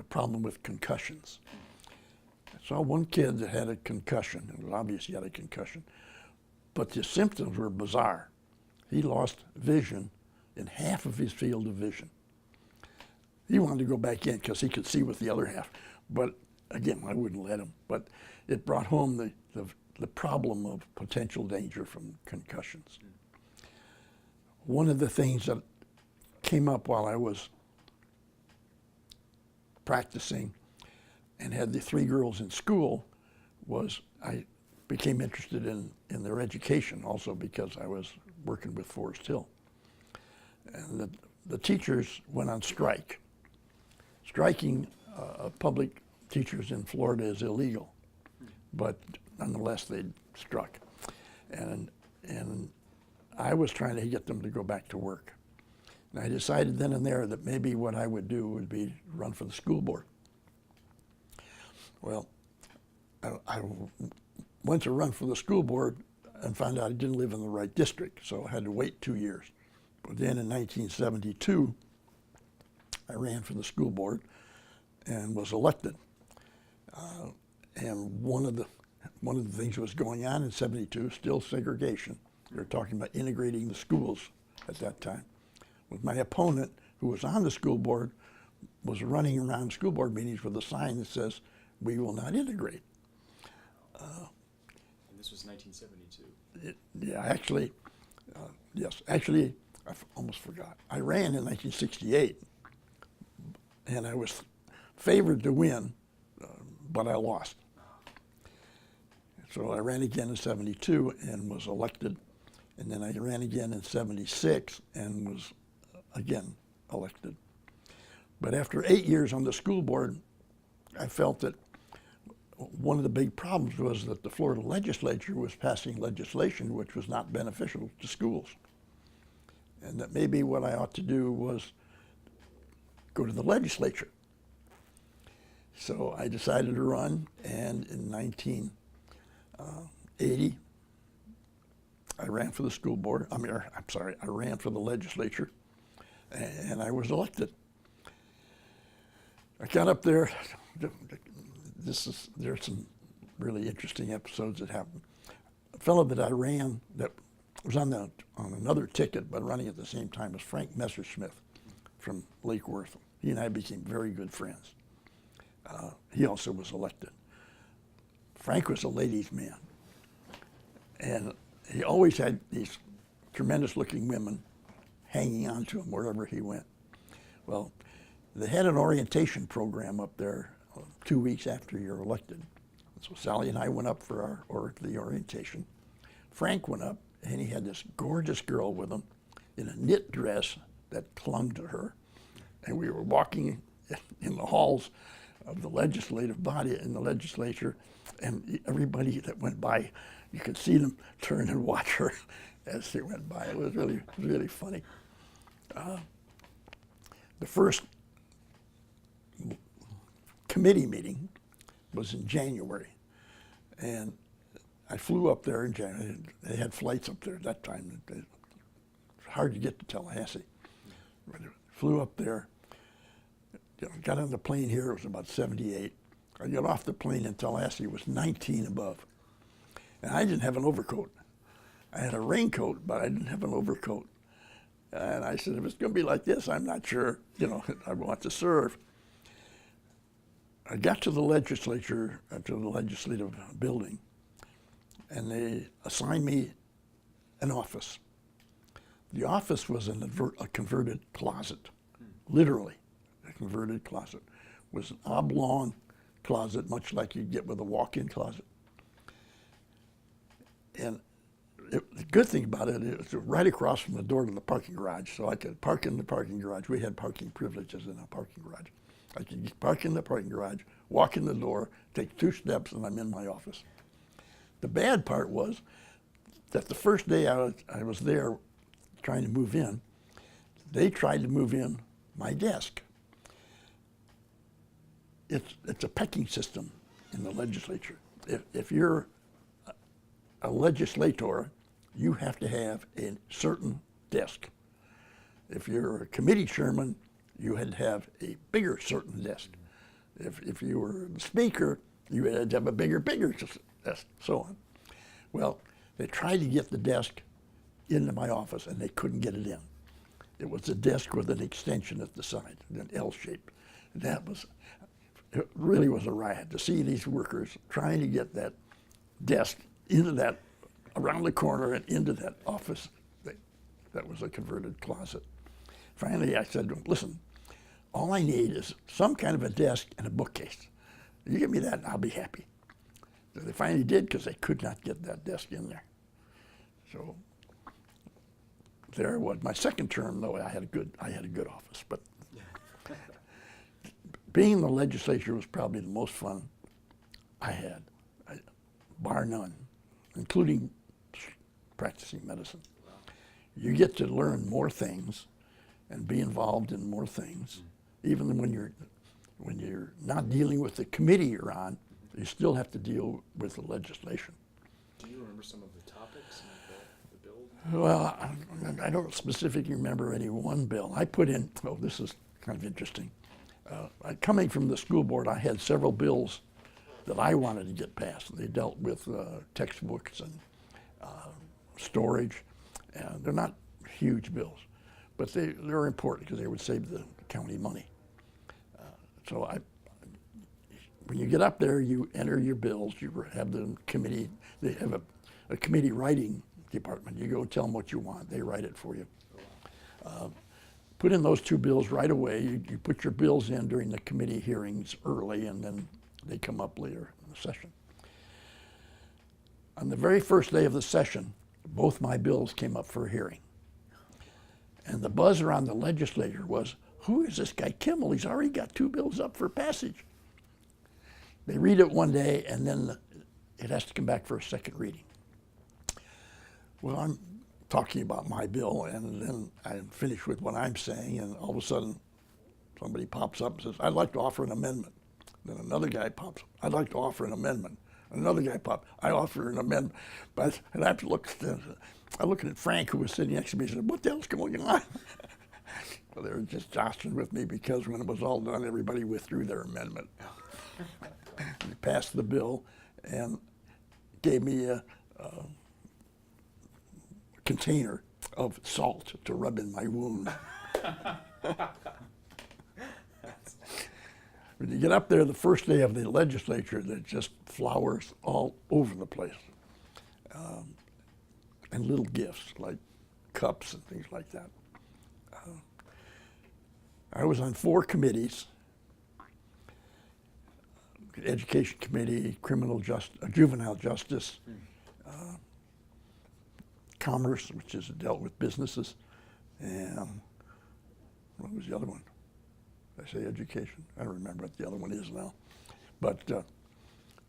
problem with concussions. I saw one kid that had a concussion. It was obvious he had a concussion, but the symptoms were bizarre. He lost vision in half of his field of vision. He wanted to go back in because he could see with the other half, but again, I wouldn't let him. But it brought home the problem of potential danger from concussions. One of the things that came up while I was practicing and had the three girls in school was I became interested in their education also because I was working with Forest Hill. And the teachers went on strike. Striking public teachers in Florida is illegal, but nonetheless they struck. And I was trying to get them to go back to work. And I decided then and there that maybe what I would do would be run for the school board. Well, I went to run for the school board and found out I didn't live in the right district, so I had to wait 2 years. But then in 1972, I ran for the school board and was elected. And one of the things that was going on in '72, still segregation. They were talking about integrating the schools at that time. With my opponent, who was on the school board, was running around school board meetings with a sign that says, "We will not integrate." And this was 1972. Yeah, actually, yes. Actually, I almost forgot. I ran in 1968, and I was favored to win, but I lost. So I ran again in '72 and was elected, and then I ran again in '76 and was again elected. But after 8 years on the school board, I felt that one of the big problems was that the Florida legislature was passing legislation which was not beneficial to schools. And that maybe what I ought to do was go to the legislature. So I decided to run, and in 1980, I ran for the school board. I ran for the legislature, and I was elected. I got up there. There's some really interesting episodes that happened. A fellow that I ran that was on another ticket, but running at the same time, was Frank Messersmith from Lake Worth. He and I became very good friends. He also was elected. Frank was a ladies' man, and he always had these tremendous-looking women hanging on to him wherever he went. Well, they had an orientation program up there 2 weeks after you're elected. So Sally and I went up for the orientation. Frank went up, and he had this gorgeous girl with him in a knit dress that clung to her. And we were walking in the halls of the legislative body in the legislature, and everybody that went by, you could see them turn and watch her as they went by. It was really funny. The first committee meeting was in January, and I flew up there in January. They had flights up there at that time. It was hard to get to Tallahassee. Flew up there, got on the plane here, it was about 78. I got off the plane in Tallahassee, it was 19 above. And I didn't have an overcoat. I had a raincoat, but I didn't have an overcoat. And I said, if it's going to be like this, I'm not sure, I want to serve. I got to the legislature, to the legislative building, and they assigned me an office. The office was a converted closet, literally a converted closet. It was an oblong closet, much like you'd get with a walk-in closet. And the good thing about it, it was right across from the door to the parking garage, so I could park in the parking garage. We had parking privileges in our parking garage. I could park in the parking garage, walk in the door, take 2 steps, and I'm in my office. The bad part was that the first day I was there trying to move in, they tried to move in my desk. It's a pecking system in the legislature. If you're a legislator, you have to have a certain desk. If you're a committee chairman, you had to have a bigger certain desk. If you were the speaker, you had to have a bigger desk, so on. Well, they tried to get the desk into my office, and they couldn't get it in. It was a desk with an extension at the side, an L shape. It really was a riot to see these workers trying to get that desk into that, around the corner and into that office that was a converted closet. Finally, I said, listen, all I need is some kind of a desk and a bookcase. You give me that, and I'll be happy. So they finally did, because they could not get that desk in there. So there it was. My second term, though, I had a good office. But being in the legislature was probably the most fun I had, bar none, including practicing medicine. You get to learn more things and be involved in more things, even when you're not dealing with the committee you're on. You still have to deal with the legislation. Do you remember some of the topics and the bill? Well, I don't specifically remember any one bill. I put in, this is kind of interesting. Coming from the school board, I had several bills that I wanted to get passed. They dealt with textbooks and storage. They're not huge bills, but they're important because they would save the county money. When you get up there, you enter your bills. You have the committee. They have a committee writing department. You go tell them what you want. They write it for you. Put in those 2 bills right away. You put your bills in during the committee hearings early, and then they come up later in the session. On the very first day of the session, both my bills came up for a hearing. And the buzz around the legislature was, who is this guy Kimmel? He's already got 2 bills up for passage. They read it one day, and then it has to come back for a second reading. Well, I'm talking about my bill, and then I finish with what I'm saying, and all of a sudden somebody pops up and says, I'd like to offer an amendment. Then another guy pops up, I'd like to offer an amendment. Another guy popped. I offered an amendment, but and I looked at Frank, who was sitting next to me, and said, "What the hell's going on?" Well, they were just jostling with me because when it was all done, everybody withdrew their amendment. They passed the bill and gave me a container of salt to rub in my wound. When you get up there the first day of the legislature, there's just flowers all over the place. And little gifts like cups and things like that. I was on 4 committees: Education Committee, Juvenile Justice, Commerce, which is dealt with businesses, and what was the other one? Did I say Education? I don't remember what the other one is now. But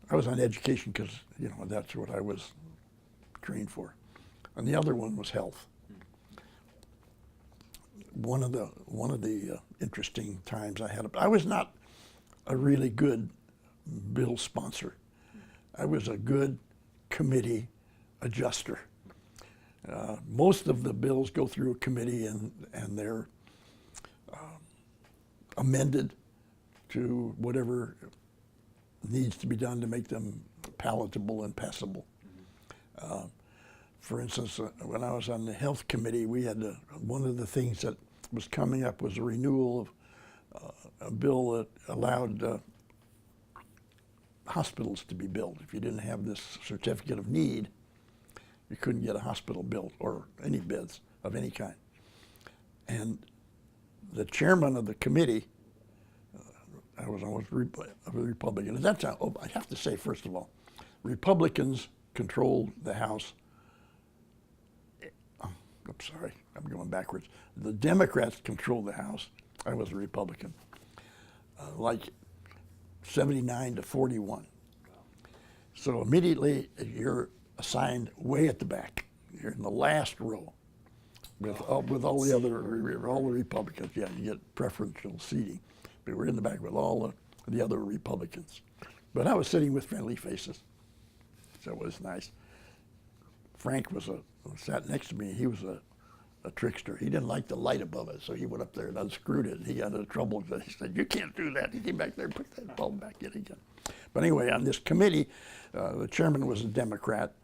I was on Education because, that's what I was trained for. And the other one was Health. One of the interesting times I was not a really good bill sponsor. I was a good committee adjuster. Most of the bills go through a committee and they're amended to whatever needs to be done to make them palatable and passable. For instance, when I was on the Health Committee, we had one of the things that was coming up was a renewal of a bill that allowed hospitals to be built. If you didn't have this certificate of need, you couldn't get a hospital built or any beds of any kind. And the chairman of the committee, I was always a Republican. At that time, I have to say, first of all, Republicans controlled the House. I'm sorry, I'm going backwards. The Democrats controlled the House. I was a Republican, like 79 to 41. So immediately you're assigned way at the back. You're in the last row with all the Republicans. Yeah, you get preferential seating. But we're in the back with all the other Republicans. But I was sitting with friendly faces, so it was nice. Frank sat next to me. He was a trickster. He didn't like the light above it, so he went up there and unscrewed it. He got into trouble because he said, "You can't do that." He came back there and put that bulb back in again. But anyway, on this committee, the chairman was a Democrat,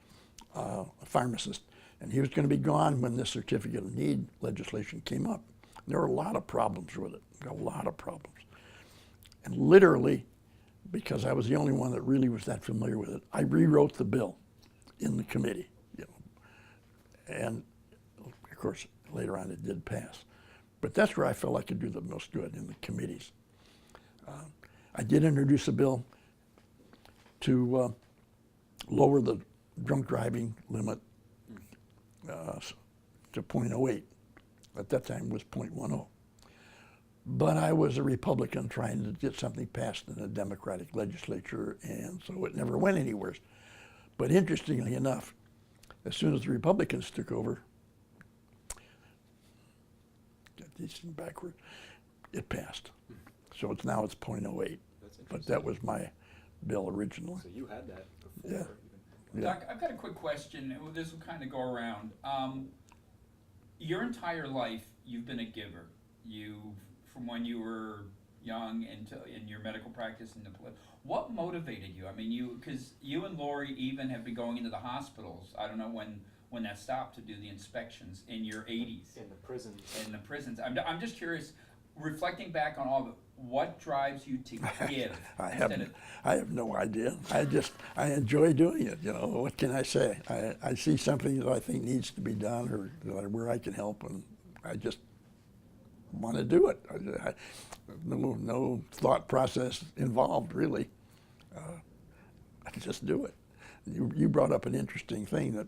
a pharmacist, and he was going to be gone when this certificate of need legislation came up. There were a lot of problems with it, a lot of problems. And literally, because I was the only one that really was that familiar with it, I rewrote the bill in the committee. And of course, later on it did pass. But that's where I felt I could do the most good, in the committees. I did introduce a bill to lower the drunk driving limit to .08. At that time it was .10. But I was a Republican trying to get something passed in a Democratic legislature, and so it never went anywhere. But interestingly enough, as soon as the Republicans took over, got these things backward, it passed. So now it's .08. But that was my bill originally. So you had that before. Yeah. Even. Yeah. Doc, I've got a quick question. This will kind of go around. Your entire life, you've been a giver. From when you were young in your medical practice what motivated you? I mean, because you and Lori even have been going into the hospitals. I don't know when that stopped to do the inspections in your 80s. In the prisons. In the prisons. I'm just curious, reflecting back on all of it, what drives you to give? I have no idea. I enjoy doing it. What can I say? I see something that I think needs to be done or where I can help, and I just want to do it. No thought process involved, really. I just do it. You brought up an interesting thing, that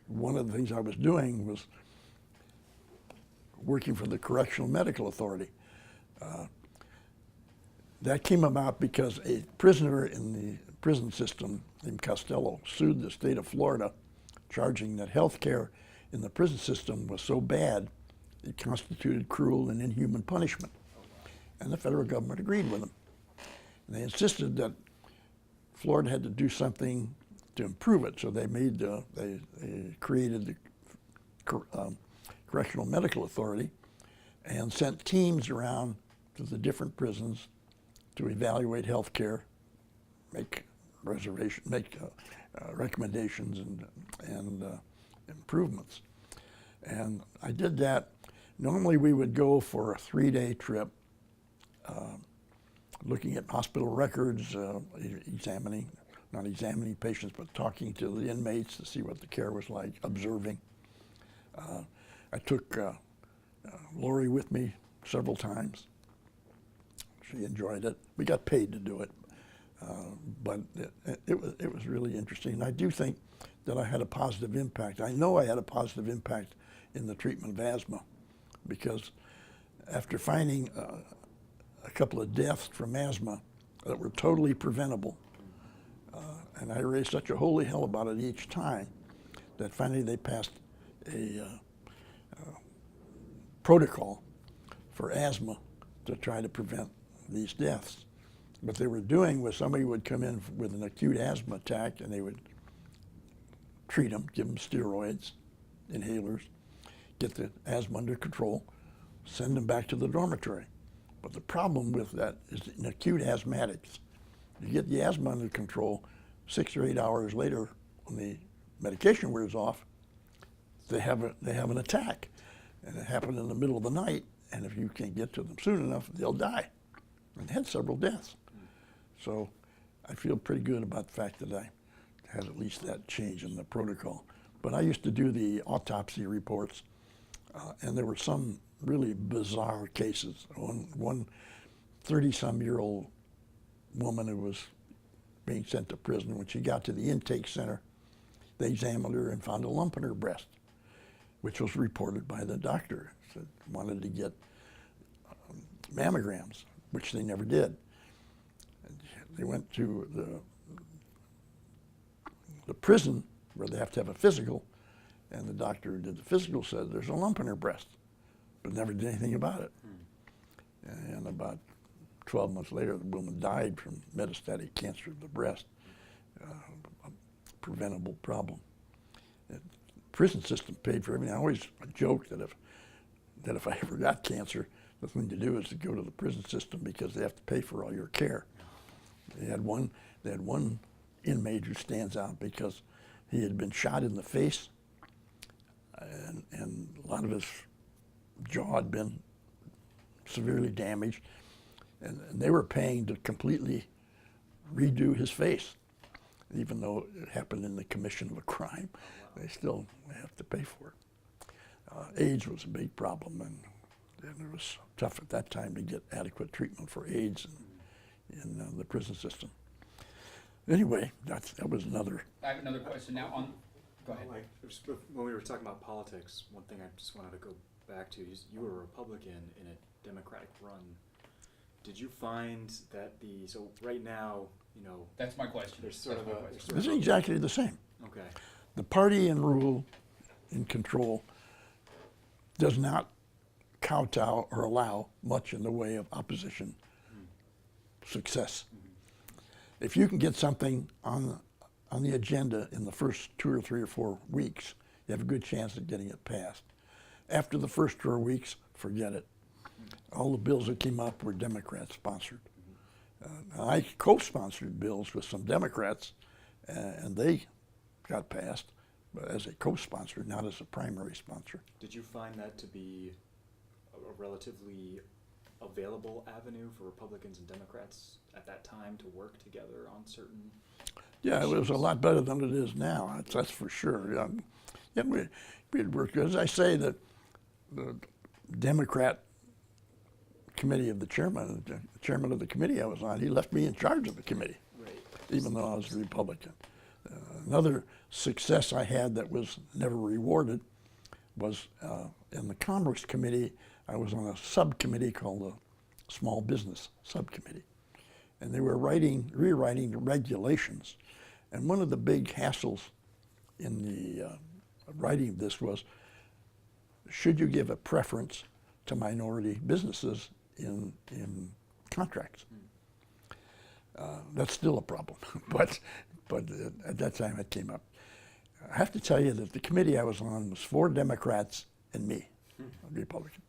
one of the things I was doing was working for the Correctional Medical Authority. That came about because a prisoner in the prison system named Costello sued the state of Florida, charging that health care in the prison system was so bad it constituted cruel and inhuman punishment. And the federal government agreed with him. And they insisted that Florida had to do something to improve it, so they made they created the Correctional Medical Authority and sent teams around to the different prisons to evaluate health care, make recommendations and improvements. And I did that. Normally we would go for a 3-day trip, looking at hospital records, not examining patients, but talking to the inmates to see what the care was like, observing. I took Lori with me several times. She enjoyed it. We got paid to do it, but it was really interesting. And I do think that I had a positive impact. I know I had a positive impact in the treatment of asthma, because after finding a couple of deaths from asthma that were totally preventable, and I raised such a holy hell about it each time, that finally they passed a protocol for asthma to try to prevent these deaths. What they were doing was somebody would come in with an acute asthma attack and they would treat them, give them steroids, inhalers, get the asthma under control, send them back to the dormitory. But the problem with that is in acute asthmatics, you get the asthma under control, 6 or 8 hours later, when the medication wears off, they have an attack. And it happened in the middle of the night, and if you can't get to them soon enough, they'll die. And they had several deaths. So I feel pretty good about the fact that I had at least that change in the protocol. But I used to do the autopsy reports, and there were some really bizarre cases. One 30-some-year-old woman who was being sent to prison, when she got to the intake center, they examined her and found a lump in her breast, which was reported by the doctor. Said wanted to get mammograms, which they never did. And they went to the prison where they have to have a physical, and the doctor who did the physical said there's a lump in her breast, but never did anything about it. And about 12 months later, the woman died from metastatic cancer of the breast, a preventable problem. The prison system paid for everything. I always joke that if I ever got cancer, the thing to do is to go to the prison system, because they have to pay for all your care. They had one inmate who stands out because he had been shot in the face, and a lot of his jaw had been severely damaged, and they were paying to completely redo his face, even though it happened in the commission of a crime. They still have to pay for it. AIDS was a big problem, and it was tough at that time to get adequate treatment for AIDS in the prison system. Anyway, that was another. I have another question now. Go ahead. When we were talking about politics, one thing I just wanted to go back to is you were a Republican in a Democratic run. Did you find that so right now, That's my question. there's sort of a... This is exactly the same. Okay. The party in rule, in control, does not kowtow or allow much in the way of opposition success. If you can get something on the agenda in the first 2 or 3 or 4 weeks, you have a good chance of getting it passed. After the first 4 weeks, forget it. All the bills that came up were Democrat-sponsored. I co-sponsored bills with some Democrats, and they got passed, but as a co-sponsor, not as a primary sponsor. Did you find that to be a relatively available avenue for Republicans and Democrats at that time to work together on certain Yeah, it was a lot better than it is now, that's for sure. Yeah, we'd work. As I say, the Democrat committee of the chairman of the committee I was on, he left me in charge of the committee, Right. even though I was a Republican. Another success I had that was never rewarded was in the Commerce Committee. I was on a subcommittee called the Small Business Subcommittee, and they were rewriting the regulations. And one of the big hassles in the writing of this was, should you give a preference to minority businesses in contracts? That's still a problem, but at that time it came up. I have to tell you that the committee I was on was 4 Democrats and me, a Republican.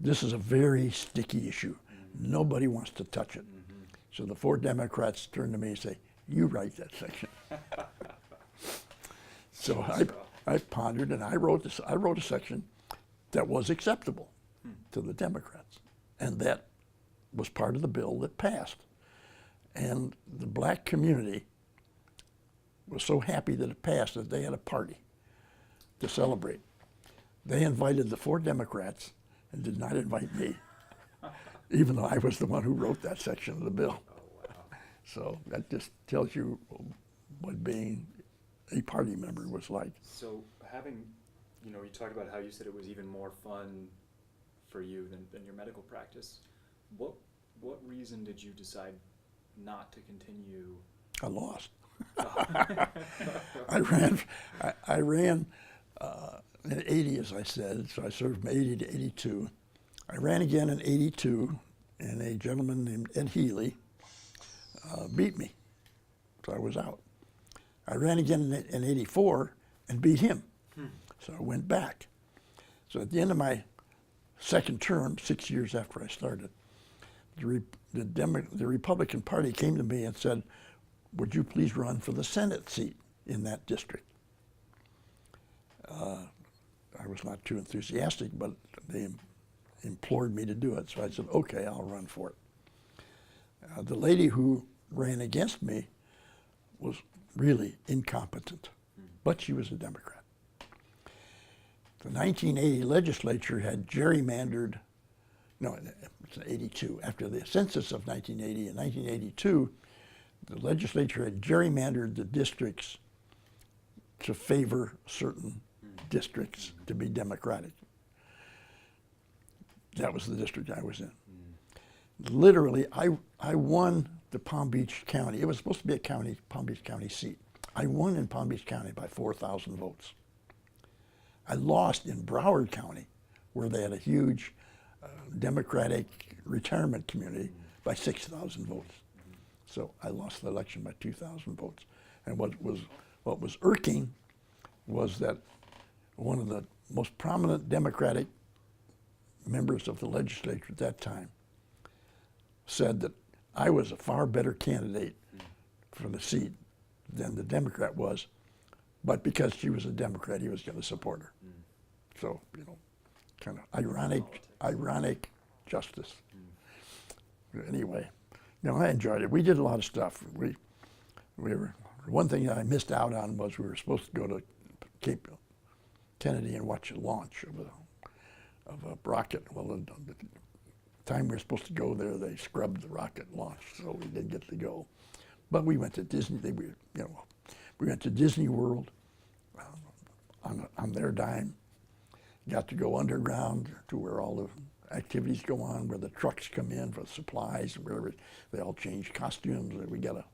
This is a very sticky issue. Nobody wants to touch it. So the 4 Democrats turn to me and say, "You write that section." So I pondered and I wrote a section that was acceptable to the Democrats, and that was part of the bill that passed. And the black community was so happy that it passed that they had a party to celebrate. They invited the 4 Democrats and did not invite me, even though I was the one who wrote that section of the bill. Oh, wow. So that just tells you what being a party member was like. So having, you talked about how you said it was even more fun for you than your medical practice. What reason did you decide not to continue? I lost. I ran in 80, as I said, so I served from 80 to 82. I ran again in 82, and a gentleman named Ed Healy beat me, so I was out. I ran again in 84 and beat him, so I went back. So at the end of my second term, 6 years after I started, the Republican Party came to me and said, "Would you please run for the Senate seat in that district?" I was not too enthusiastic, but they implored me to do it, so I said, "Okay, I'll run for it." The lady who ran against me was really incompetent, but she was a Democrat. The 1980 legislature had gerrymandered, no, it's 82. After the census of 1980 and 1982, the legislature had gerrymandered the districts to favor certain districts to be Democratic. That was the district I was in. Literally, I won the Palm Beach County. It was supposed to be a Palm Beach County seat. I won in Palm Beach County by 4,000 votes. I lost in Broward County, where they had a huge Democratic retirement community, by 6,000 votes. So I lost the election by 2,000 votes. And what was irking was that one of the most prominent Democratic members of the legislature at that time said that I was a far better candidate for the seat than the Democrat was, but because she was a Democrat, he was going to support her. So, kind of ironic justice. Anyway, I enjoyed it. We did a lot of stuff. We were, one thing that I missed out on was we were supposed to go to Cape Kennedy and watch a launch of a rocket. Well, the time we were supposed to go there, they scrubbed the rocket launch, so we didn't get to go. But we went to Disney. We went to Disney World on their dime. Got to go underground to where all the activities go on, where the trucks come in for supplies, wherever they all change costumes. We got a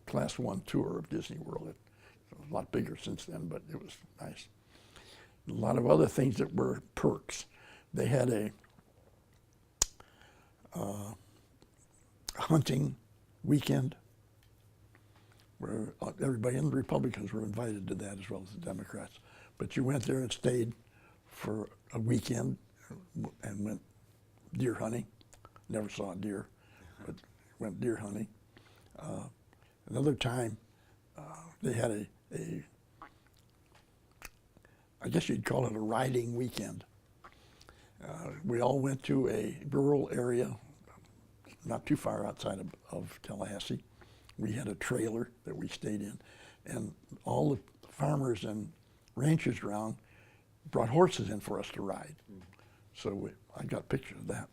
Class 1 tour of Disney World. It's a lot bigger since then, but it was nice. A lot of other things that were perks. They had a hunting weekend where everybody in the Republicans were invited to that, as well as the Democrats. But you went there and stayed for a weekend and went deer hunting. Never saw a deer, but went deer hunting. Another time, they had I guess you'd call it a riding weekend. We all went to a rural area, not too far outside of Tallahassee. We had a trailer that we stayed in, and all the farmers and ranchers around brought horses in for us to ride. So I got pictures of that.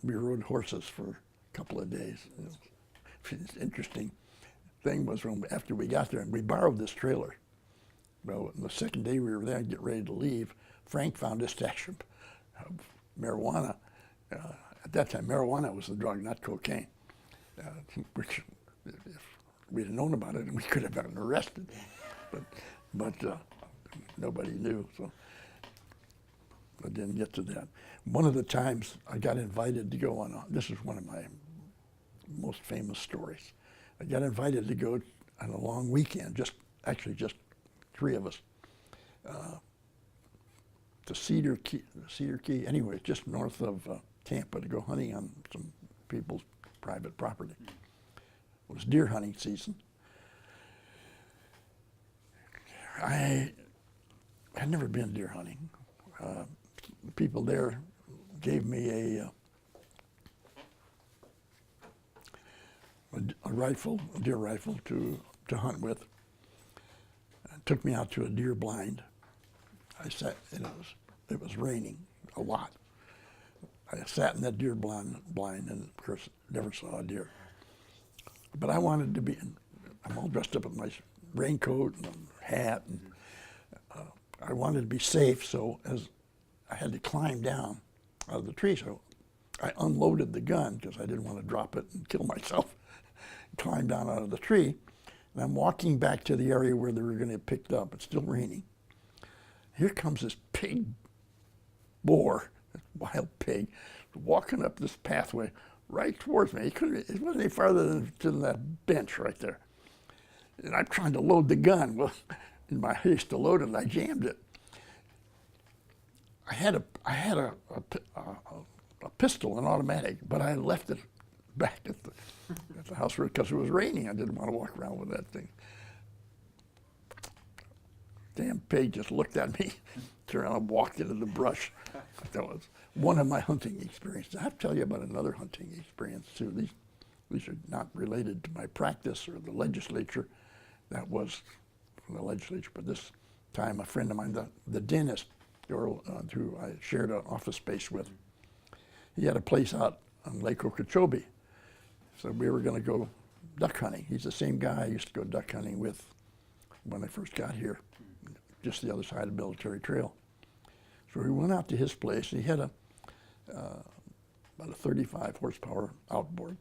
We rode horses for a couple of days. It's interesting thing was after we got there, and we borrowed this trailer. Well, the second day we were there, get ready to leave, Frank found a stash of marijuana. At that time, marijuana was the drug, not cocaine. Which, if we'd have known about it, we could have gotten arrested. But nobody knew, so I didn't get to that. One of the times I got invited to go on, this is one of my most famous stories. I got invited to go on a long weekend, just 3 of us, to Cedar Key, anyway, just north of Tampa, to go hunting on some people's private property. It was deer hunting season. I had never been deer hunting. The people there gave me a deer rifle to hunt with. Took me out to a deer blind. I sat, and it was raining a lot. I sat in that deer blind, and of course never saw a deer. But I wanted to be, I'm all dressed up in my raincoat and hat, and I wanted to be safe, so as I had to climb down out of the tree, so I unloaded the gun because I didn't want to drop it and kill myself. Climbed down out of the tree, and I'm walking back to the area where they were going to get picked up. It's still raining. Here comes this big boar, wild pig, walking up this pathway right towards me. It wasn't any farther than that bench right there. And I'm trying to load the gun. Well, in my haste to load it, I jammed it. I had a pistol, an automatic, but I left it back at the house because it was raining. I didn't want to walk around with that thing. Damn pig just looked at me, turned around and walked into the brush. That was one of my hunting experiences. I have to tell you about another hunting experience too. These are not related to my practice or the legislature. That was from the legislature, but this time a friend of mine, the dentist, who I shared an office space with, he had a place out on Lake Okeechobee. So we were going to go duck hunting. He's the same guy I used to go duck hunting with when I first got here, just the other side of Military Trail. So we went out to his place. He had about a 35 horsepower outboard.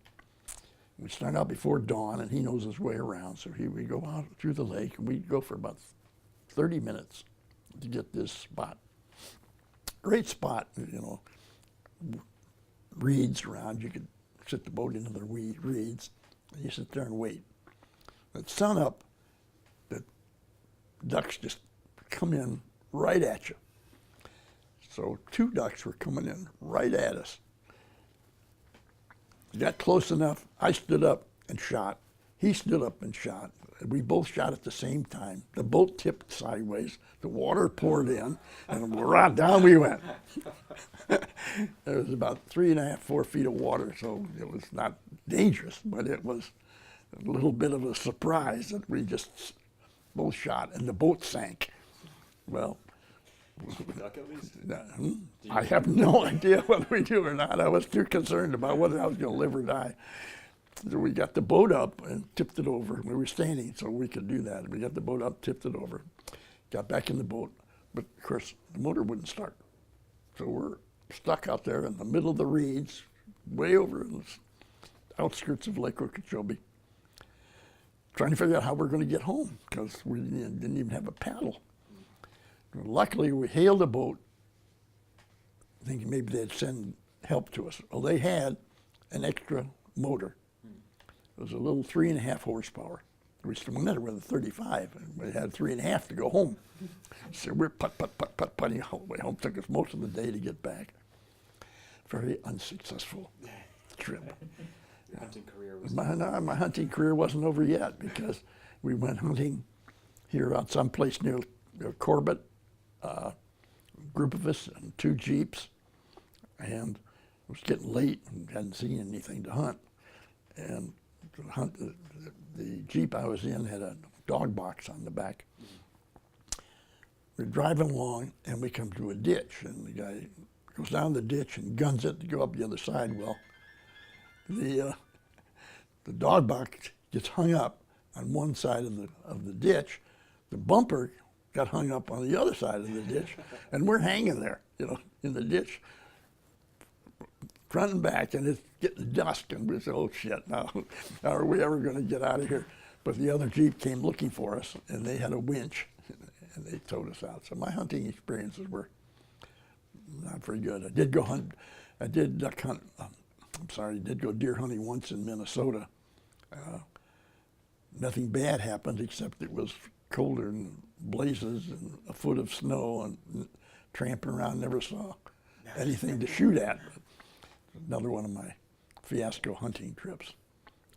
We started out before dawn, and he knows his way around. So we go out through the lake, and we go for about 30 minutes to get this spot. Great spot, reeds around. You could sit the boat into the reeds, and you sit there and wait. At sun up, the ducks just come in right at you. So 2 ducks were coming in right at us. Got close enough, I stood up and shot. He stood up and shot. We both shot at the same time. The boat tipped sideways, the water poured in, and down we went. There was about 3.5, 4 feet of water, so it was not dangerous, but it was a little bit of a surprise that we just both shot, and the boat sank. Well, Duck at least? I have no idea whether we do or not. I was too concerned about whether I was going to live or die. So we got the boat up and tipped it over. We were standing, so we could do that. We got the boat up, tipped it over, got back in the boat. But of course, the motor wouldn't start. So we're stuck out there in the middle of the reeds, way over in the outskirts of Lake Okeechobee, trying to figure out how we're going to get home because we didn't even have a paddle. Luckily, we hailed a boat, thinking maybe they'd send help to us. Well, they had an extra motor. It was a little 3.5 horsepower. We went there with a 35, and we had 3.5 to go home. So we're putting all the way home. Took us most of the day to get back. Very unsuccessful trip. Your hunting career was My hunting career wasn't over yet because we went hunting here out someplace near Corbett. Group of us and 2 Jeeps, and it was getting late and hadn't seen anything to hunt. And the Jeep I was in had a dog box on the back. We're driving along, and we come to a ditch, and the guy goes down the ditch and guns it to go up the other side. Well, the dog box gets hung up on one side of the ditch. The bumper got hung up on the other side of the ditch, and we're hanging there, in the ditch, front and back, and it's getting dusk, and we said, oh shit, now are we ever going to get out of here? But the other Jeep came looking for us, and they had a winch, and they towed us out. So my hunting experiences were not very good. I did duck hunt sorry, did go deer hunting once in Minnesota. Nothing bad happened except it was colder and blazes and a foot of snow and tramping around. Never saw anything to shoot at. Another one of my fiasco hunting trips.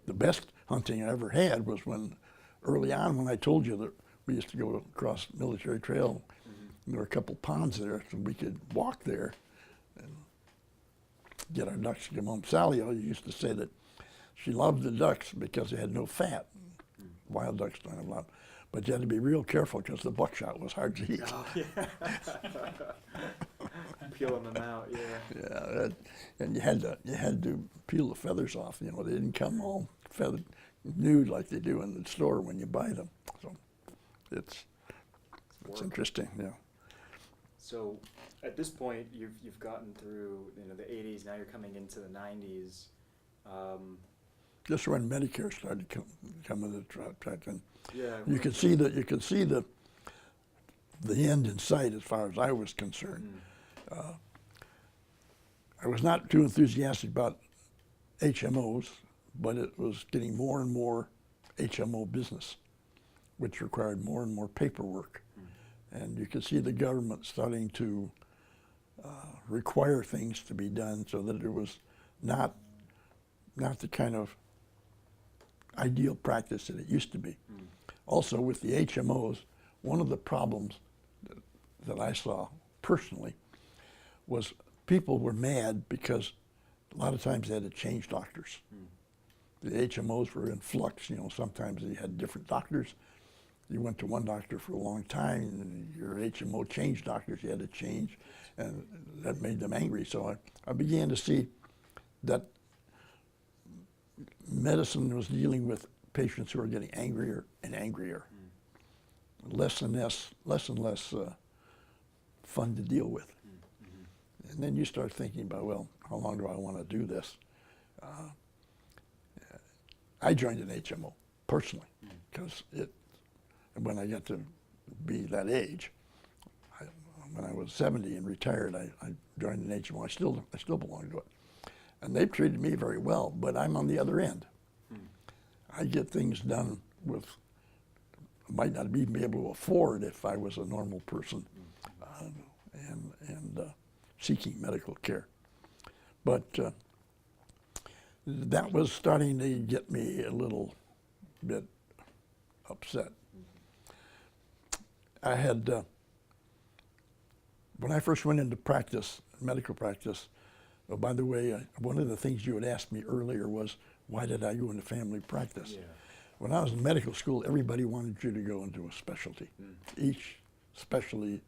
The best hunting I ever had was when, early on, when I told you that we used to go across Military Trail. There were a couple ponds there, so we could walk there and get our ducks to come home. Sally used to say that she loved the ducks because they had no fat. Wild ducks don't have a lot. But you had to be real careful because the buckshot was hard to eat. Oh, yeah. Peeling them out, yeah. Yeah, and you had to peel the feathers off. You know, they didn't come all feathered, nude like they do in the store when you buy them. So it's interesting, yeah. So at this point, you've gotten through the 80s. Now you're coming into the 90s. Just when Medicare started coming to track, and Yeah. you could see the end in sight as far as I was concerned. I was not too enthusiastic about HMOs, but it was getting more and more HMO business, which required more and more paperwork. And you could see the government starting to require things to be done so that it was not the kind of ideal practice that it used to be. Also, with the HMOs, one of the problems that I saw personally was people were mad because a lot of times they had to change doctors. The HMOs were in flux. You know, sometimes they had different doctors. You went to one doctor for a long time, and your HMO changed doctors. You had to change, and that made them angry. So I began to see that medicine was dealing with patients who were getting angrier and angrier, less and less fun to deal with. And then you start thinking about, well, how long do I want to do this? I joined an HMO personally because when I got to be that age, when I was 70 and retired, I joined an HMO. I still belong to it. And they've treated me very well, but I'm on the other end. I get things done with, might not even be able to afford if I was a normal person and seeking medical care. But that was starting to get me a little bit upset. I had, when I first went into practice, medical practice, oh, by the way, one of the things you had asked me earlier was, why did I go into family practice? Yeah. When I was in medical school, everybody wanted you to go into a specialty. Each specialty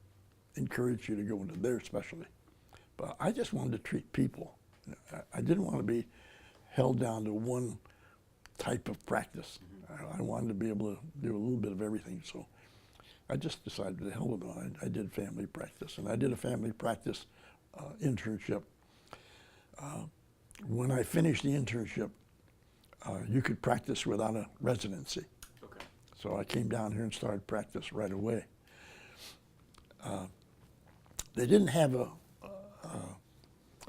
encouraged you to go into their specialty. But I just wanted to treat people. I didn't want to be held down to one type of practice. I wanted to be able to do a little bit of everything. So I just decided to hell with it. I did family practice, and I did a family practice internship. When I finished the internship, you could practice without a residency. Okay. So I came down here and started practice right away. They didn't have a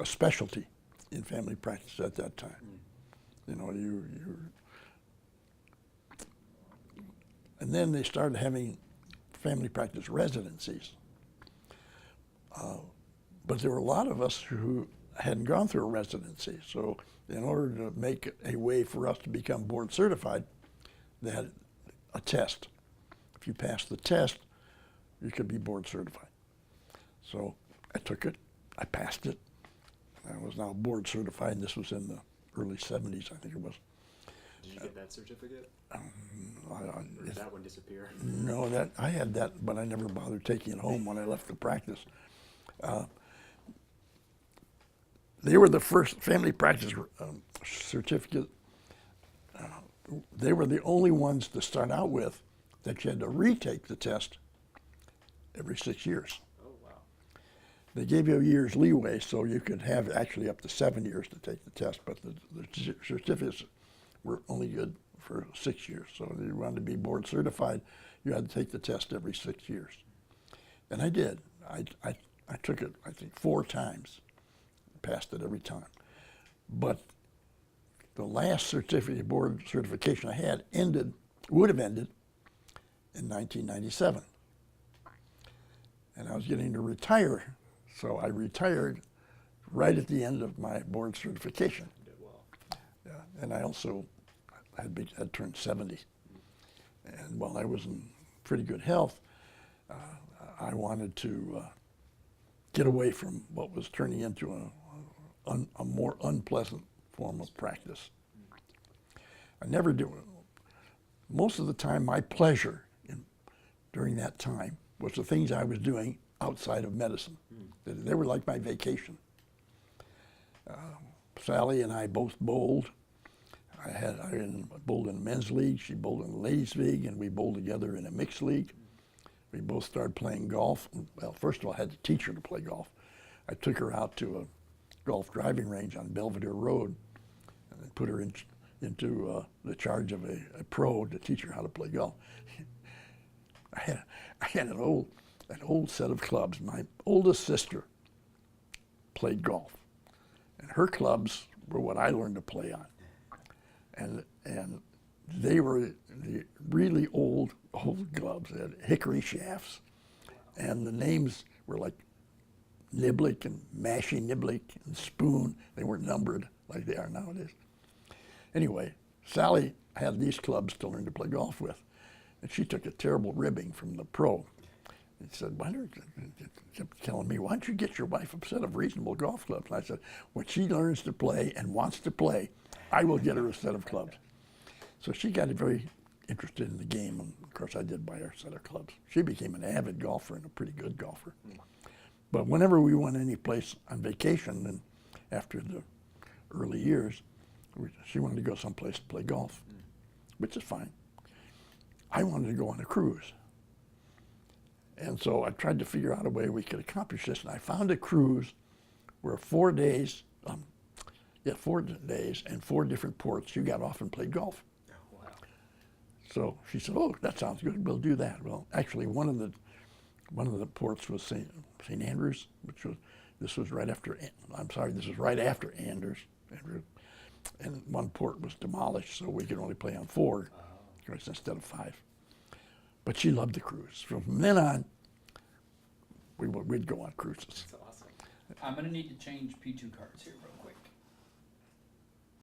specialty in family practice at that time. You know, and then they started having family practice residencies. But there were a lot of us who hadn't gone through a residency. So in order to make a way for us to become board certified, they had a test. If you passed the test, you could be board certified. So I took it, I passed it. I was now board certified, and this was in the early 70s, I think it was. Did you get that certificate? Or did that one disappear? No, I had that, but I never bothered taking it home when I left the practice. They were the first family practice certificate. They were the only ones to start out with that you had to retake the test every 6 years. Oh, wow. They gave you a year's leeway, so you could have actually up to 7 years to take the test, but the certificates were only good for 6 years. So if you wanted to be board certified, you had to take the test every 6 years. And I did. I took it, I think, 4 times. Passed it every time. But the last certificate board certification I had would have ended in 1997. And I was getting to retire, so I retired right at the end of my board certification. You did well. Yeah, and I also had turned 70. And while I was in pretty good health, I wanted to get away from what was turning into a more unpleasant form of practice. I never do. Most of the time, my pleasure during that time was the things I was doing outside of medicine. They were like my vacation. Sally and I both bowled. I bowled in the men's league, she bowled in the ladies' league, and we bowled together in a mixed league. We both started playing golf. Well, first of all, I had to teach her to play golf. I took her out to a golf driving range on Belvedere Road and then put her into the charge of a pro to teach her how to play golf. I had an old set of clubs. My oldest sister played golf, and her clubs were what I learned to play on. And they were the really old gloves. They had hickory shafts, and the names were like Niblick and Mashy Niblick and Spoon. They weren't numbered like they are nowadays. Anyway, Sally had these clubs to learn to play golf with, and she took a terrible ribbing from the pro. He said, kept telling me, why don't you get your wife a set of reasonable golf clubs? And I said, when she learns to play and wants to play, I will get her a set of clubs. So she got very interested in the game, and of course I did buy her a set of clubs. She became an avid golfer and a pretty good golfer. But whenever we went any place on vacation, and after the early years, she wanted to go someplace to play golf, which is fine. I wanted to go on a cruise. And so I tried to figure out a way we could accomplish this, and I found a cruise where 4 days, 4 days and 4 different ports, you got off and played golf. Oh, wow. So she said, oh, that sounds good, we'll do that. Well, actually one of the ports was St. Andrews, this was right after Andrews. And one port was demolished, so we could only play on 4 instead of 5. But she loved the cruise. From then on, we'd go on cruises. That's awesome. I'm gonna need to change P2 cards here, brother.